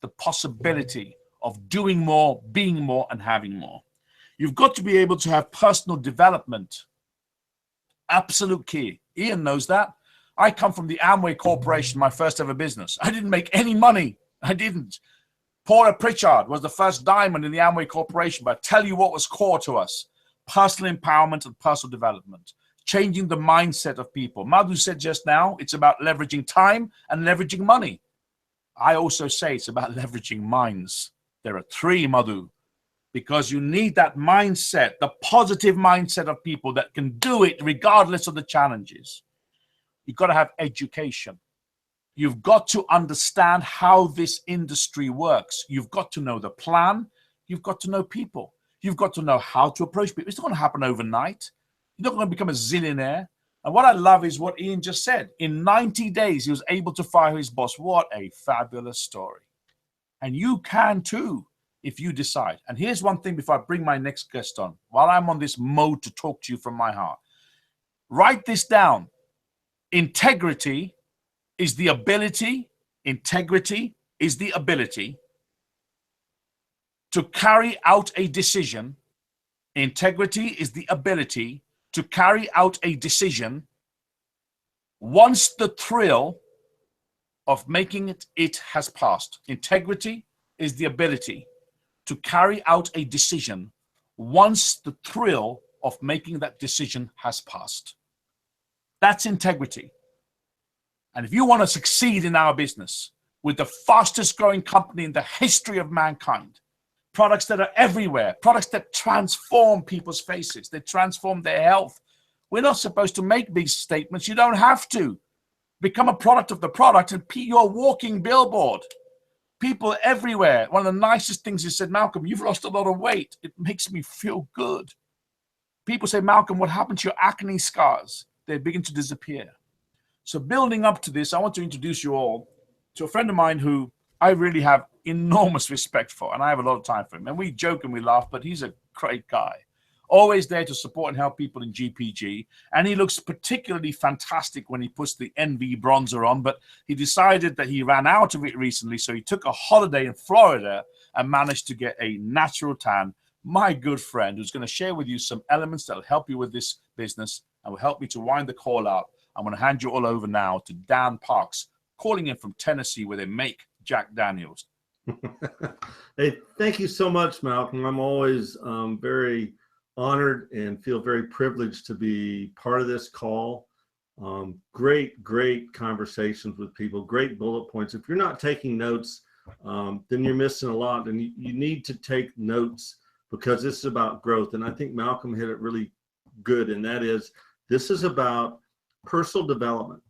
the possibility of doing more, being more, and having more. You've got to be able to have personal development. Absolute key. Ian knows that. I come from the Amway Corporation, my first ever business. I didn't make any money. I didn't. Paula Pritchard was the first diamond in the Amway Corporation, but I tell you what was core to us: personal empowerment and personal development, changing the mindset of people. Madhu said just now, it's about leveraging time and leveraging money. I also say it's about leveraging minds. There are three, Madhu, because you need that mindset, the positive mindset of people that can do it regardless of the challenges. You've got to have education. You've got to understand how this industry works. You've got to know the plan. You've got to know people. You've got to know how to approach people. It's not going to happen overnight. You're not going to become a zillionaire. And what I love is what Ian just said. In 90 days, he was able to fire his boss. What a fabulous story. And you can too, if you decide. And here's one thing before I bring my next guest on, while I'm on this mode to talk to you from my heart. Write this down. Integrity is the ability to carry out a decision. Integrity is the ability to carry out a decision once the thrill of making it has passed. Integrity is the ability to carry out a decision once the thrill of making that decision has passed. That's integrity. And if you want to succeed in our business with the fastest growing company in the history of mankind, products that are everywhere, products that transform people's faces, they transform their health. We're not supposed to make these statements. You don't have to. Become a product of the product and you're a walking billboard. People everywhere. One of the nicest things he said, Malcolm, you've lost a lot of weight. It makes me feel good. People say, Malcolm, what happened to your acne scars? They begin to disappear. So building up to this, I want to introduce you all to a friend of mine who I really have enormous respect for, and I have a lot of time for him. And we joke and we laugh, but he's a great guy. Always there to support and help people in GPG. And he looks particularly fantastic when he puts the NV bronzer on, but he decided that he ran out of it recently, so he took a holiday in Florida and managed to get a natural tan. My good friend, who's going to share with you some elements that will help you with this business and will help me to wind the call up. I'm going to hand you all over now to Dan Parks, calling in from Tennessee, where they make Jack Daniels. Hey, thank you so much, Malcolm. I'm always very honored and feel very privileged to be part of this call. Great conversations with people, great bullet points. If you're not taking notes, then you're missing a lot, and you need to take notes because this is about growth. And I think Malcolm hit it really good, and that is, this is about personal development.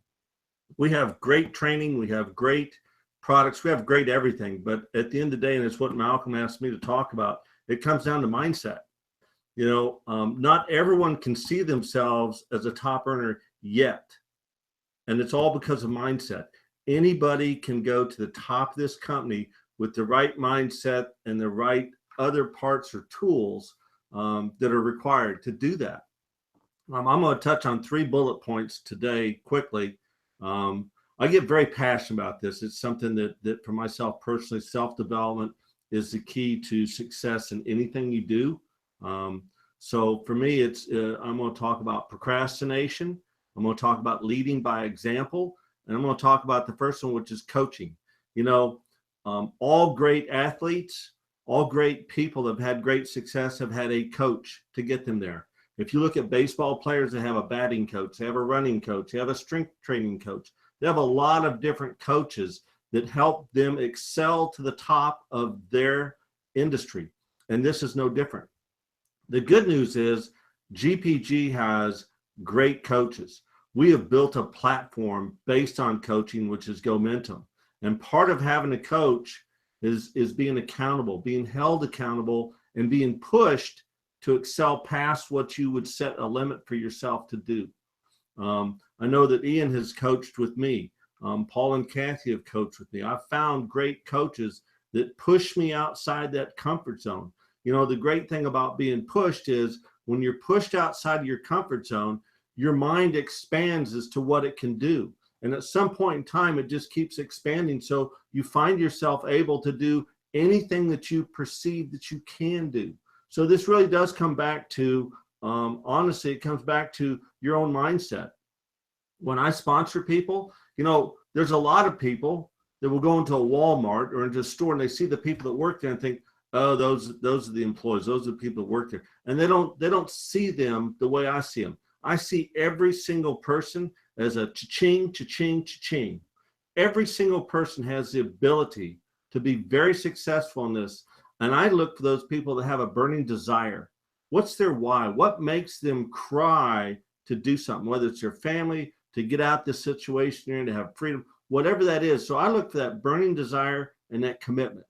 We have great training, we have great products, we have great everything, but at the end of the day, and it's what Malcolm asked me to talk about, it comes down to mindset. You know, not everyone can see themselves as a top earner yet, and it's all because of mindset. Anybody can go to the top of this company with the right mindset and the right other parts or tools that are required to do that. I'm going to touch on 3 bullet points today quickly. I get very passionate about this. It's something that for myself personally, self-development is the key to success in anything you do. So for me, it's I'm going to talk about procrastination. I'm going to talk about leading by example. And I'm going to talk about the first one, which is coaching. You know, all great athletes, all great people that have had great success have had a coach to get them there. If you look at baseball players, they have a batting coach, they have a running coach, they have a strength training coach. They have a lot of different coaches that help them excel to the top of their industry. And this is no different. The good news is GPG has great coaches. We have built a platform based on coaching, which is Momentum. And part of having a coach is being accountable, being held accountable, and being pushed to excel past what you would set a limit for yourself to do. I know that Ian has coached with me. Paul and Kathy have coached with me. I've found great coaches that push me outside that comfort zone. You know, the great thing about being pushed is when you're pushed outside of your comfort zone, your mind expands as to what it can do. And at some point in time, it just keeps expanding. So you find yourself able to do anything that you perceive that you can do. So this really does come back to, honestly, it comes back to your own mindset. When I sponsor people, you know, there's a lot of people that will go into a Walmart or into a store and they see the people that work there and think, oh, those are the employees, those are the people that work there. And they don't see them the way I see them. I see every single person as a cha-ching, cha-ching, cha-ching. Every single person has the ability to be very successful in this. And I look for those people that have a burning desire. What's their why? What makes them cry to do something, whether it's their family, to get out this situation they're in, to have freedom, whatever that is. So I look for that burning desire and that commitment.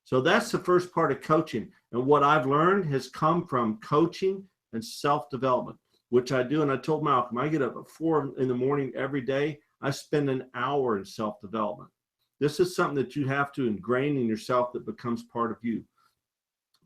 So that's the first part of coaching. And what I've learned has come from coaching and self-development, which I do. And I told Malcolm, I get up at 4 in the morning every day. I spend an hour in self-development. This is something that you have to ingrain in yourself that becomes part of you.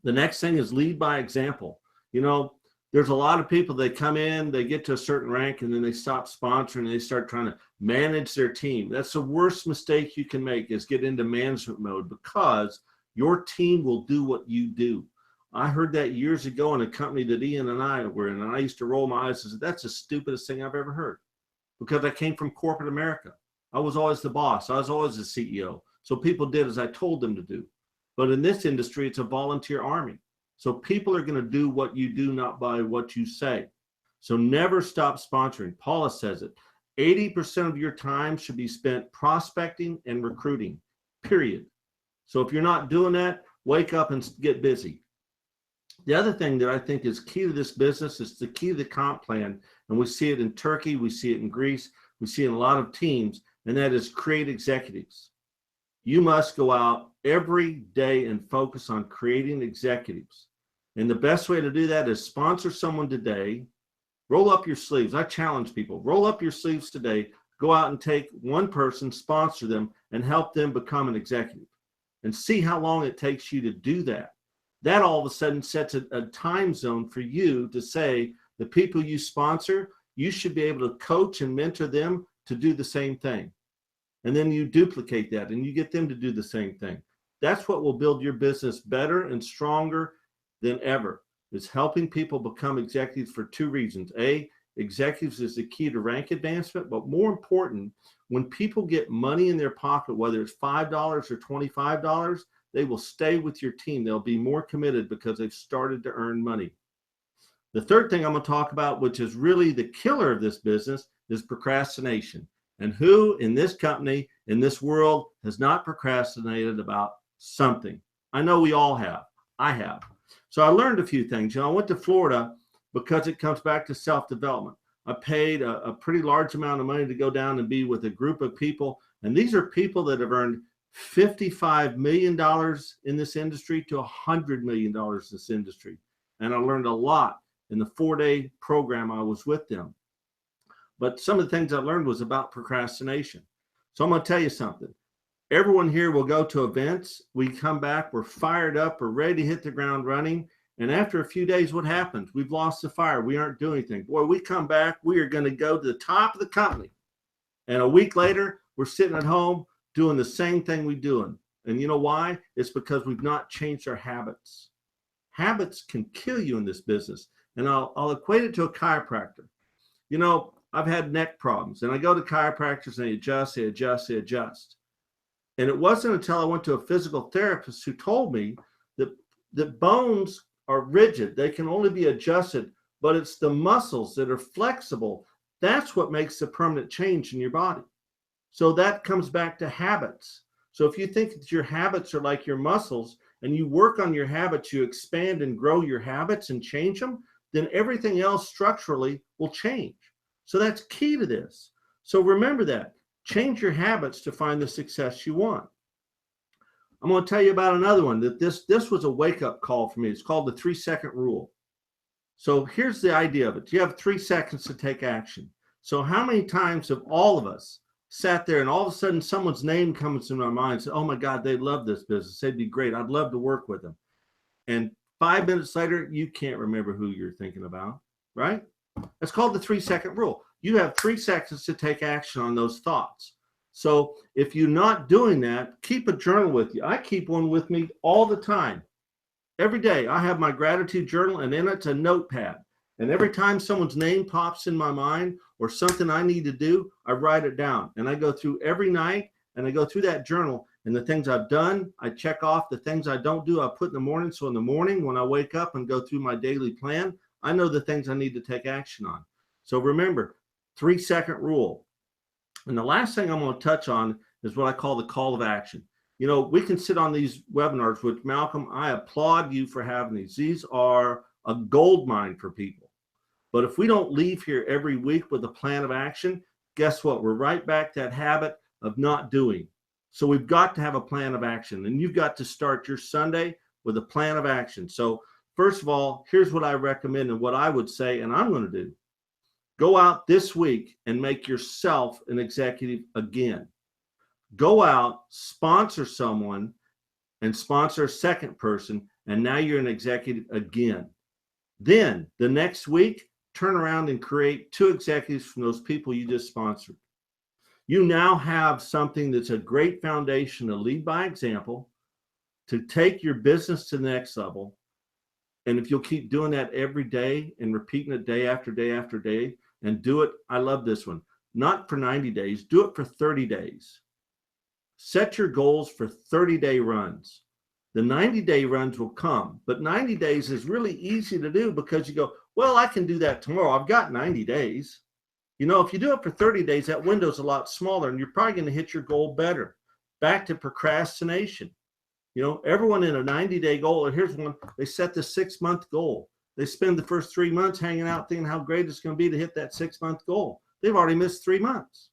The next thing is lead by example. You know, there's a lot of people, they come in, they get to a certain rank, and then they stop sponsoring and they start trying to manage their team. That's the worst mistake you can make, is get into management mode, because your team will do what you do. I heard that years ago in a company that Ian and I were in, and I used to roll my eyes and say, that's the stupidest thing I've ever heard, because I came from corporate America. I was always the boss. I was always the CEO. So people did as I told them to do. But in this industry, it's a volunteer army. So people are going to do what you do, not by what you say. So never stop sponsoring. Paula says it. 80% of your time should be spent prospecting and recruiting, period. So if you're not doing that, wake up and get busy. The other thing that I think is key to this business is the key to the comp plan. And we see it in Turkey, we see it in Greece, we see it in a lot of teams, and that is create executives. You must go out every day and focus on creating executives. And the best way to do that is sponsor someone today. Roll up your sleeves. I challenge people, roll up your sleeves today, go out and take one person, sponsor them, and help them become an executive. And see how long it takes you to do that. That all of a sudden sets a time zone for you to say, the people you sponsor, you should be able to coach and mentor them to do the same thing. And then you duplicate that and you get them to do the same thing. That's what will build your business better and stronger than ever. It's helping people become executives for 2 reasons. A, executives is the key to rank advancement, but more important, when people get money in their pocket, whether it's $5 or $25, they will stay with your team. They'll be more committed because they've started to earn money. The third thing I'm going to talk about, which is really the killer of this business, is procrastination. And who in this company, in this world, has not procrastinated about something? I know we all have. I have. So I learned a few things. I went to Florida because it comes back to self-development. I paid a pretty large amount of money to go down and be with a group of people. And these are people that have earned $55 million in this industry to $100 million in this industry. And I learned a lot in the 4-day program I was with them. But some of the things I learned was about procrastination. So I'm going to tell you something. Everyone here will go to events. We come back, we're fired up, we're ready to hit the ground running. And after a few days, what happens? We've lost the fire. We aren't doing anything. Boy, we come back, we are going to go to the top of the company. And a week later, we're sitting at home doing the same thing we're doing. And you know why? It's because we've not changed our habits. Habits can kill you in this business. And I'll equate it to a chiropractor. You know, I've had neck problems, and I go to chiropractors and they adjust. And it wasn't until I went to a physical therapist who told me that bones are rigid. They can only be adjusted, but it's the muscles that are flexible. That's what makes the permanent change in your body. So that comes back to habits. So if you think that your habits are like your muscles and you work on your habits, you expand and grow your habits and change them, then everything else structurally will change. So that's key to this. So remember that. Change your habits to find the success you want. I'm going to tell you about another one that this was a wake-up call for me. It's called the 3-second rule. So here's the idea of it. You have 3 seconds to take action. So how many times have all of us sat there and all of a sudden someone's name comes to my mind and say, oh my God, they love this business. They'd be great. I'd love to work with them. And 5 minutes later, you can't remember who you're thinking about, right? It's called the 3-second rule. You have 3 seconds to take action on those thoughts. So if you're not doing that, keep a journal with you. I keep one with me all the time. Every day I have my gratitude journal, and in it's a notepad. And every time someone's name pops in my mind or something I need to do, I write it down. And I go through every night and I go through that journal, and the things I've done, I check off. The things I don't do, I put in the morning. So in the morning when I wake up and go through my daily plan, I know the things I need to take action on. So remember, 3-second rule. And the last thing I'm going to touch on is what I call the call of action. You know, we can sit on these webinars, which Malcolm, I applaud you for having these. These are a gold mine for people. But if we don't leave here every week with a plan of action, guess what? We're right back to that habit of not doing. So we've got to have a plan of action, and you've got to start your Sunday with a plan of action. So first of all, here's what I recommend and what I would say, and I'm going to do. Go out this week and make yourself an executive again. Go out, sponsor someone, and sponsor a second person, and now you're an executive again. Then the next week, turn around and create 2 executives from those people you just sponsored. You now have something that's a great foundation to lead by example, to take your business to the next level. And if you'll keep doing that every day and repeating it day after day after day, and do it, I love this one, not for 90 days, do it for 30 days. Set your goals for 30-day runs. The 90-day runs will come, but 90 days is really easy to do because you go, well, I can do that tomorrow. I've got 90 days. You know, if you do it for 30 days, that window's a lot smaller and you're probably going to hit your goal better. Back to procrastination. You know, everyone in a 90-day goal, and here's one, they set the 6-month goal. They spend the first 3 months hanging out thinking how great it's going to be to hit that 6-month goal. They've already missed 3 months.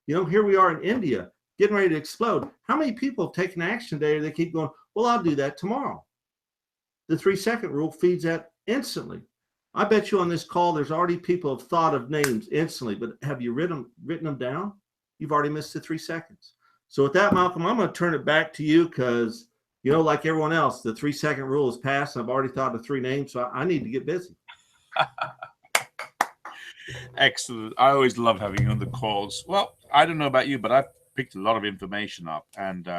You know, here we are in India getting ready to explode. How many people have taken action today? They keep going, well, I'll do that tomorrow. The 3-second rule feeds that instantly. I bet you on this call, there's already people have thought of names instantly, but have you written them down? You've already missed the 3 seconds. So with that, Malcolm, I'm going to turn it back to you because, you know, like everyone else, the 3-second rule is passed. And I've already thought of 3 names, so I need to get busy. Excellent. I always love having you on the calls. Well, I don't know about you, but I've picked a lot of information up, and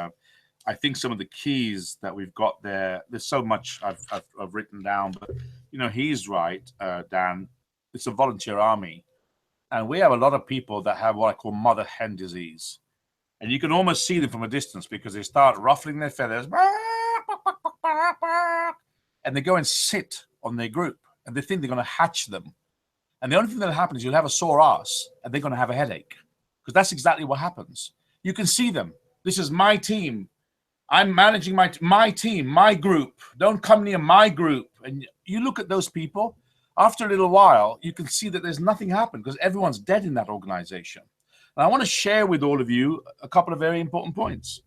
I think some of the keys that we've got there, there's so much I've written down, but you know, he's right, Dan. It's a volunteer army, and we have a lot of people that have what I call mother hen disease, and you can almost see them from a distance because they start ruffling their feathers, and they go and sit on their group, and they think they're going to hatch them. And the only thing that'll happen is you'll have a sore ass, and they're going to have a headache, because that's exactly what happens. You can see them. This is my team. I'm managing my team, my group. Don't come near my group. And you look at those people, after a little while, you can see that there's nothing happened because everyone's dead in that organization. And I want to share with all of you a couple of very important points.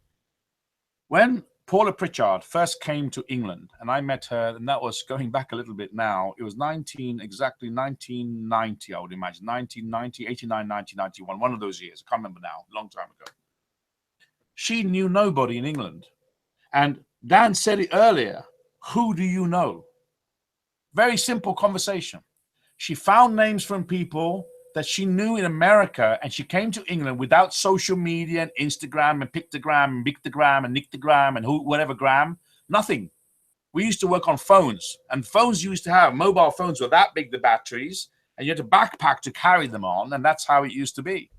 When Paula Pritchard first came to England, and I met her, and that was going back a little bit now, it was exactly 1990, I would imagine, 1990, 89, 90, 91, one of those years. I can't remember now, a long time ago. She knew nobody in England. And Dan said it earlier, who do you know? Very simple conversation. She found names from people that she knew in America, and she came to England without social media and Instagram and pictogram and bictogram and nictogram and whatever gram, nothing. We used to work on phones, and phones used to have, mobile phones were that big, the batteries, and you had a backpack to carry them on, and that's how it used to be.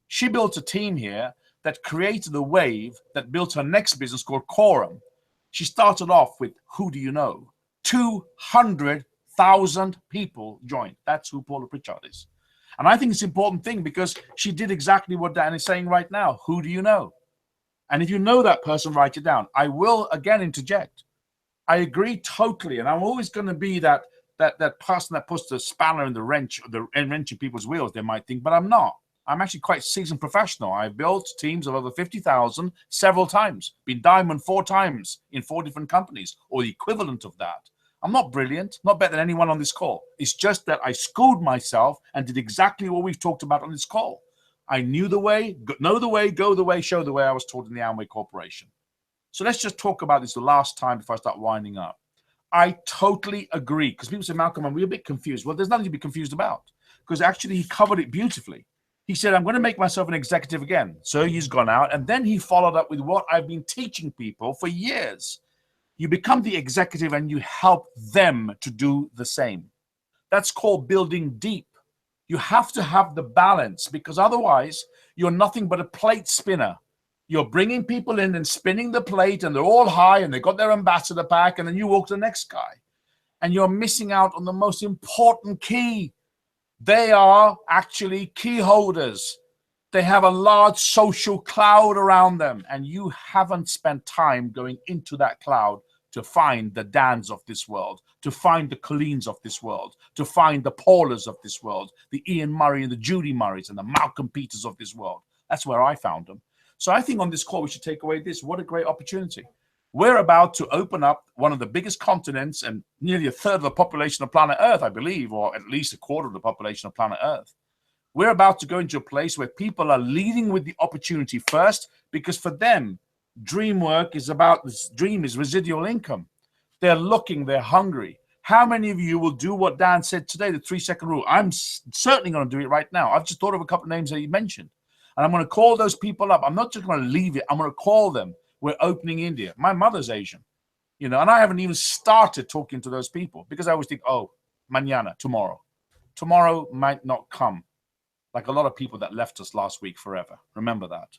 She built a team here that created a wave that built her next business called Quorum. She started off with, who do you know? 200,000 people joined. That's who Paula Pritchard is. And I think it's an important thing because she did exactly what Dan is saying right now. Who do you know? And if you know that person, write it down. I will again interject. I agree totally. And I'm always going to be that person that puts the spanner in the wrench in people's wheels, they might think, but I'm not. I'm actually quite seasoned professional. I've built teams of over 50,000 several times, been diamond 4 times in 4 different companies, or the equivalent of that. I'm not brilliant, not better than anyone on this call. It's just that I schooled myself and did exactly what we've talked about on this call. I knew the way, know the way, go the way, show the way I was taught in the Amway Corporation. So let's just talk about this the last time before I start winding up. I totally agree, because people say, Malcolm, we're a bit confused. Well, there's nothing to be confused about, because actually he covered it beautifully. He said, I'm going to make myself an executive again. So he's gone out, and then he followed up with what I've been teaching people for years. You become the executive and you help them to do the same. That's called building deep. You have to have the balance, because otherwise you're nothing but a plate spinner. You're bringing people in and spinning the plate, and they're all high and they got their ambassador pack, and then you walk to the next guy. And you're missing out on the most important key. They are actually key holders. They have a large social cloud around them, and you haven't spent time going into that cloud to find the Dans of this world, to find the Colleens of this world, to find the Paulas of this world, the Ian Murray and the Judy Murrays and the Malcolm Peters of this world. That's where I found them. So I think on this call, we should take away this. What a great opportunity. We're about to open up one of the biggest continents and nearly a third of the population of planet Earth, I believe, or at least a quarter of the population of planet Earth. We're about to go into a place where people are leading with the opportunity first, because for them, dream work is about, this dream is residual income. They're looking, they're hungry. How many of you will do what Dan said today, the 3-second rule? I'm certainly going to do it right now. I've just thought of a couple of names that he mentioned. And I'm going to call those people up. I'm not just going to leave it. I'm going to call them. We're opening India. My mother's Asian, you know, and I haven't even started talking to those people because I always think, oh, mañana, tomorrow. Tomorrow might not come, like a lot of people that left us last week forever. Remember that.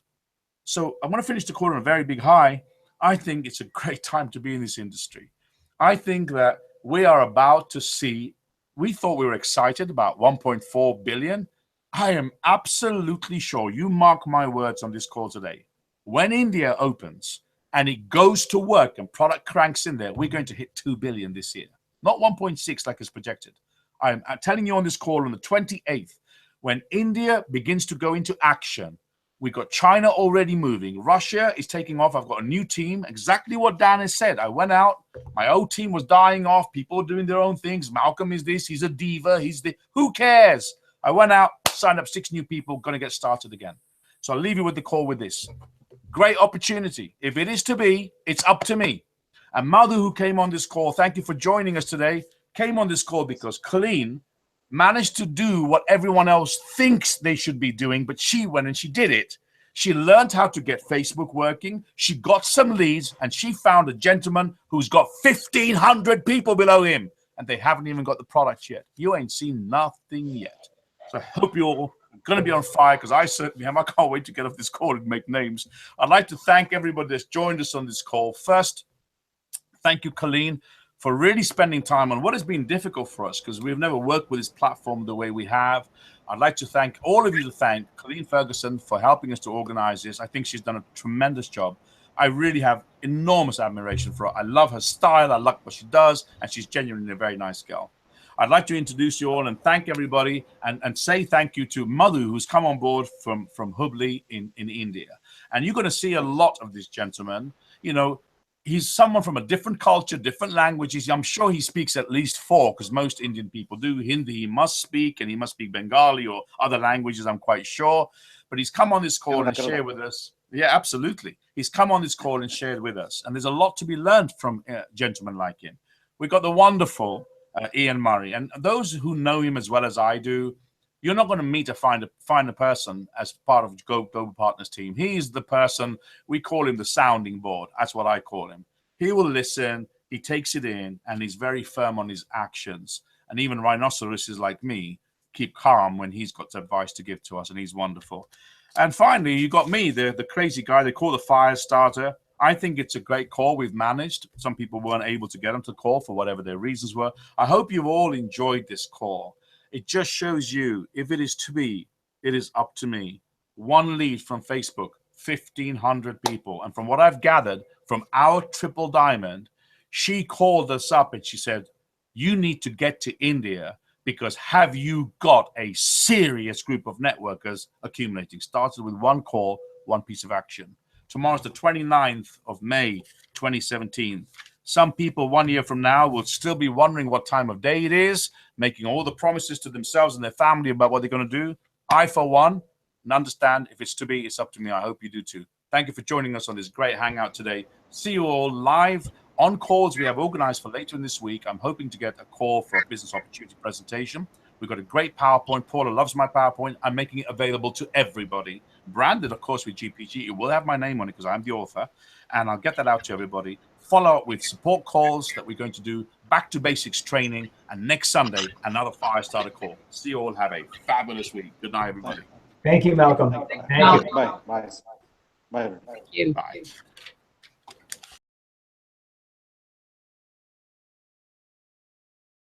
So I'm going to finish the call on a very big high. I think it's a great time to be in this industry. I think that we are about to see, we thought we were excited about 1.4 billion. I am absolutely sure, you mark my words on this call today, when India opens and it goes to work and product cranks in there, we're going to hit 2 billion this year, not 1.6 like is projected. I'm telling you on this call on the 28th, when India begins to go into action, we got China already moving. Russia is taking off. I've got a new team. Exactly what Dan has said. I went out. My old team was dying off. People doing their own things. Malcolm is this. He's a diva. He's the. Who cares? I went out, signed up 6 new people. Going to get started again. So I'll leave you with the call with this. Great opportunity. If it is to be, it's up to me. And Madhu, who came on this call, thank you for joining us today, came on this call because Colleen managed to do what everyone else thinks they should be doing, but she went and she did it. She learned how to get Facebook working. She got some leads, and she found a gentleman who's got 1,500 people below him, and they haven't even got the products yet. You ain't seen nothing yet. So I hope you're all going to be on fire, because I certainly am. I can't wait to get off this call and make names. I'd like to thank everybody that's joined us on this call. First, thank you, Colleen, for really spending time on what has been difficult for us because we've never worked with this platform the way we have. I'd like to thank all of you to thank Colleen Ferguson for helping us to organize this. I think she's done a tremendous job. I really have enormous admiration for her. I love her style. I like what she does. And she's genuinely a very nice girl. I'd like to introduce you all and thank everybody and say thank you to Madhu, who's come on board from Hubli in India. And you're going to see a lot of this gentleman. You know, he's someone from a different culture, different languages. I'm sure he speaks at least 4 because most Indian people do. Hindi he must speak, and he must speak Bengali or other languages, I'm quite sure. But he's come on this call and shared with us. Yeah, absolutely. He's come on this call and shared with us. And there's a lot to be learned from gentlemen like him. We've got the wonderful Ian Murray. And those who know him as well as I do, you're not going to meet find a person as part of Global Partners team. He's the person, we call him the sounding board. That's what I call him. He will listen, he takes it in, and he's very firm on his actions. And even rhinoceroses like me keep calm when he's got advice to give to us, and he's wonderful. And finally, you got me, the crazy guy they call the fire starter. I think it's a great call we've managed. Some people weren't able to get them to call for whatever their reasons were. I hope you've all enjoyed this call. It just shows you, if it is to be, it is up to me. 1 lead from Facebook, 1,500 people. And from what I've gathered from our Triple Diamond, she called us up and she said, you need to get to India because have you got a serious group of networkers accumulating? Started with 1 call, 1 piece of action. Tomorrow's the 29th of May, 2017. Some people 1 year from now will still be wondering what time of day it is, making all the promises to themselves and their family about what they're going to do. I, for one, understand if it's to be, it's up to me. I hope you do too. Thank you for joining us on this great hangout today. See you all live on calls we have organized for later in this week. I'm hoping to get a call for a business opportunity presentation. We've got a great PowerPoint. Paula loves my PowerPoint. I'm making it available to everybody. Branded, of course, with GPG. It will have my name on it because I'm the author. And I'll get that out to everybody. Follow up with support calls that we're going to do, back to basics training, and next Sunday, another fire starter call. See you all. Have a fabulous week. Good night, everybody. Thank you, Malcolm. Thank you. Bye. Bye. Bye. Thank you. Bye.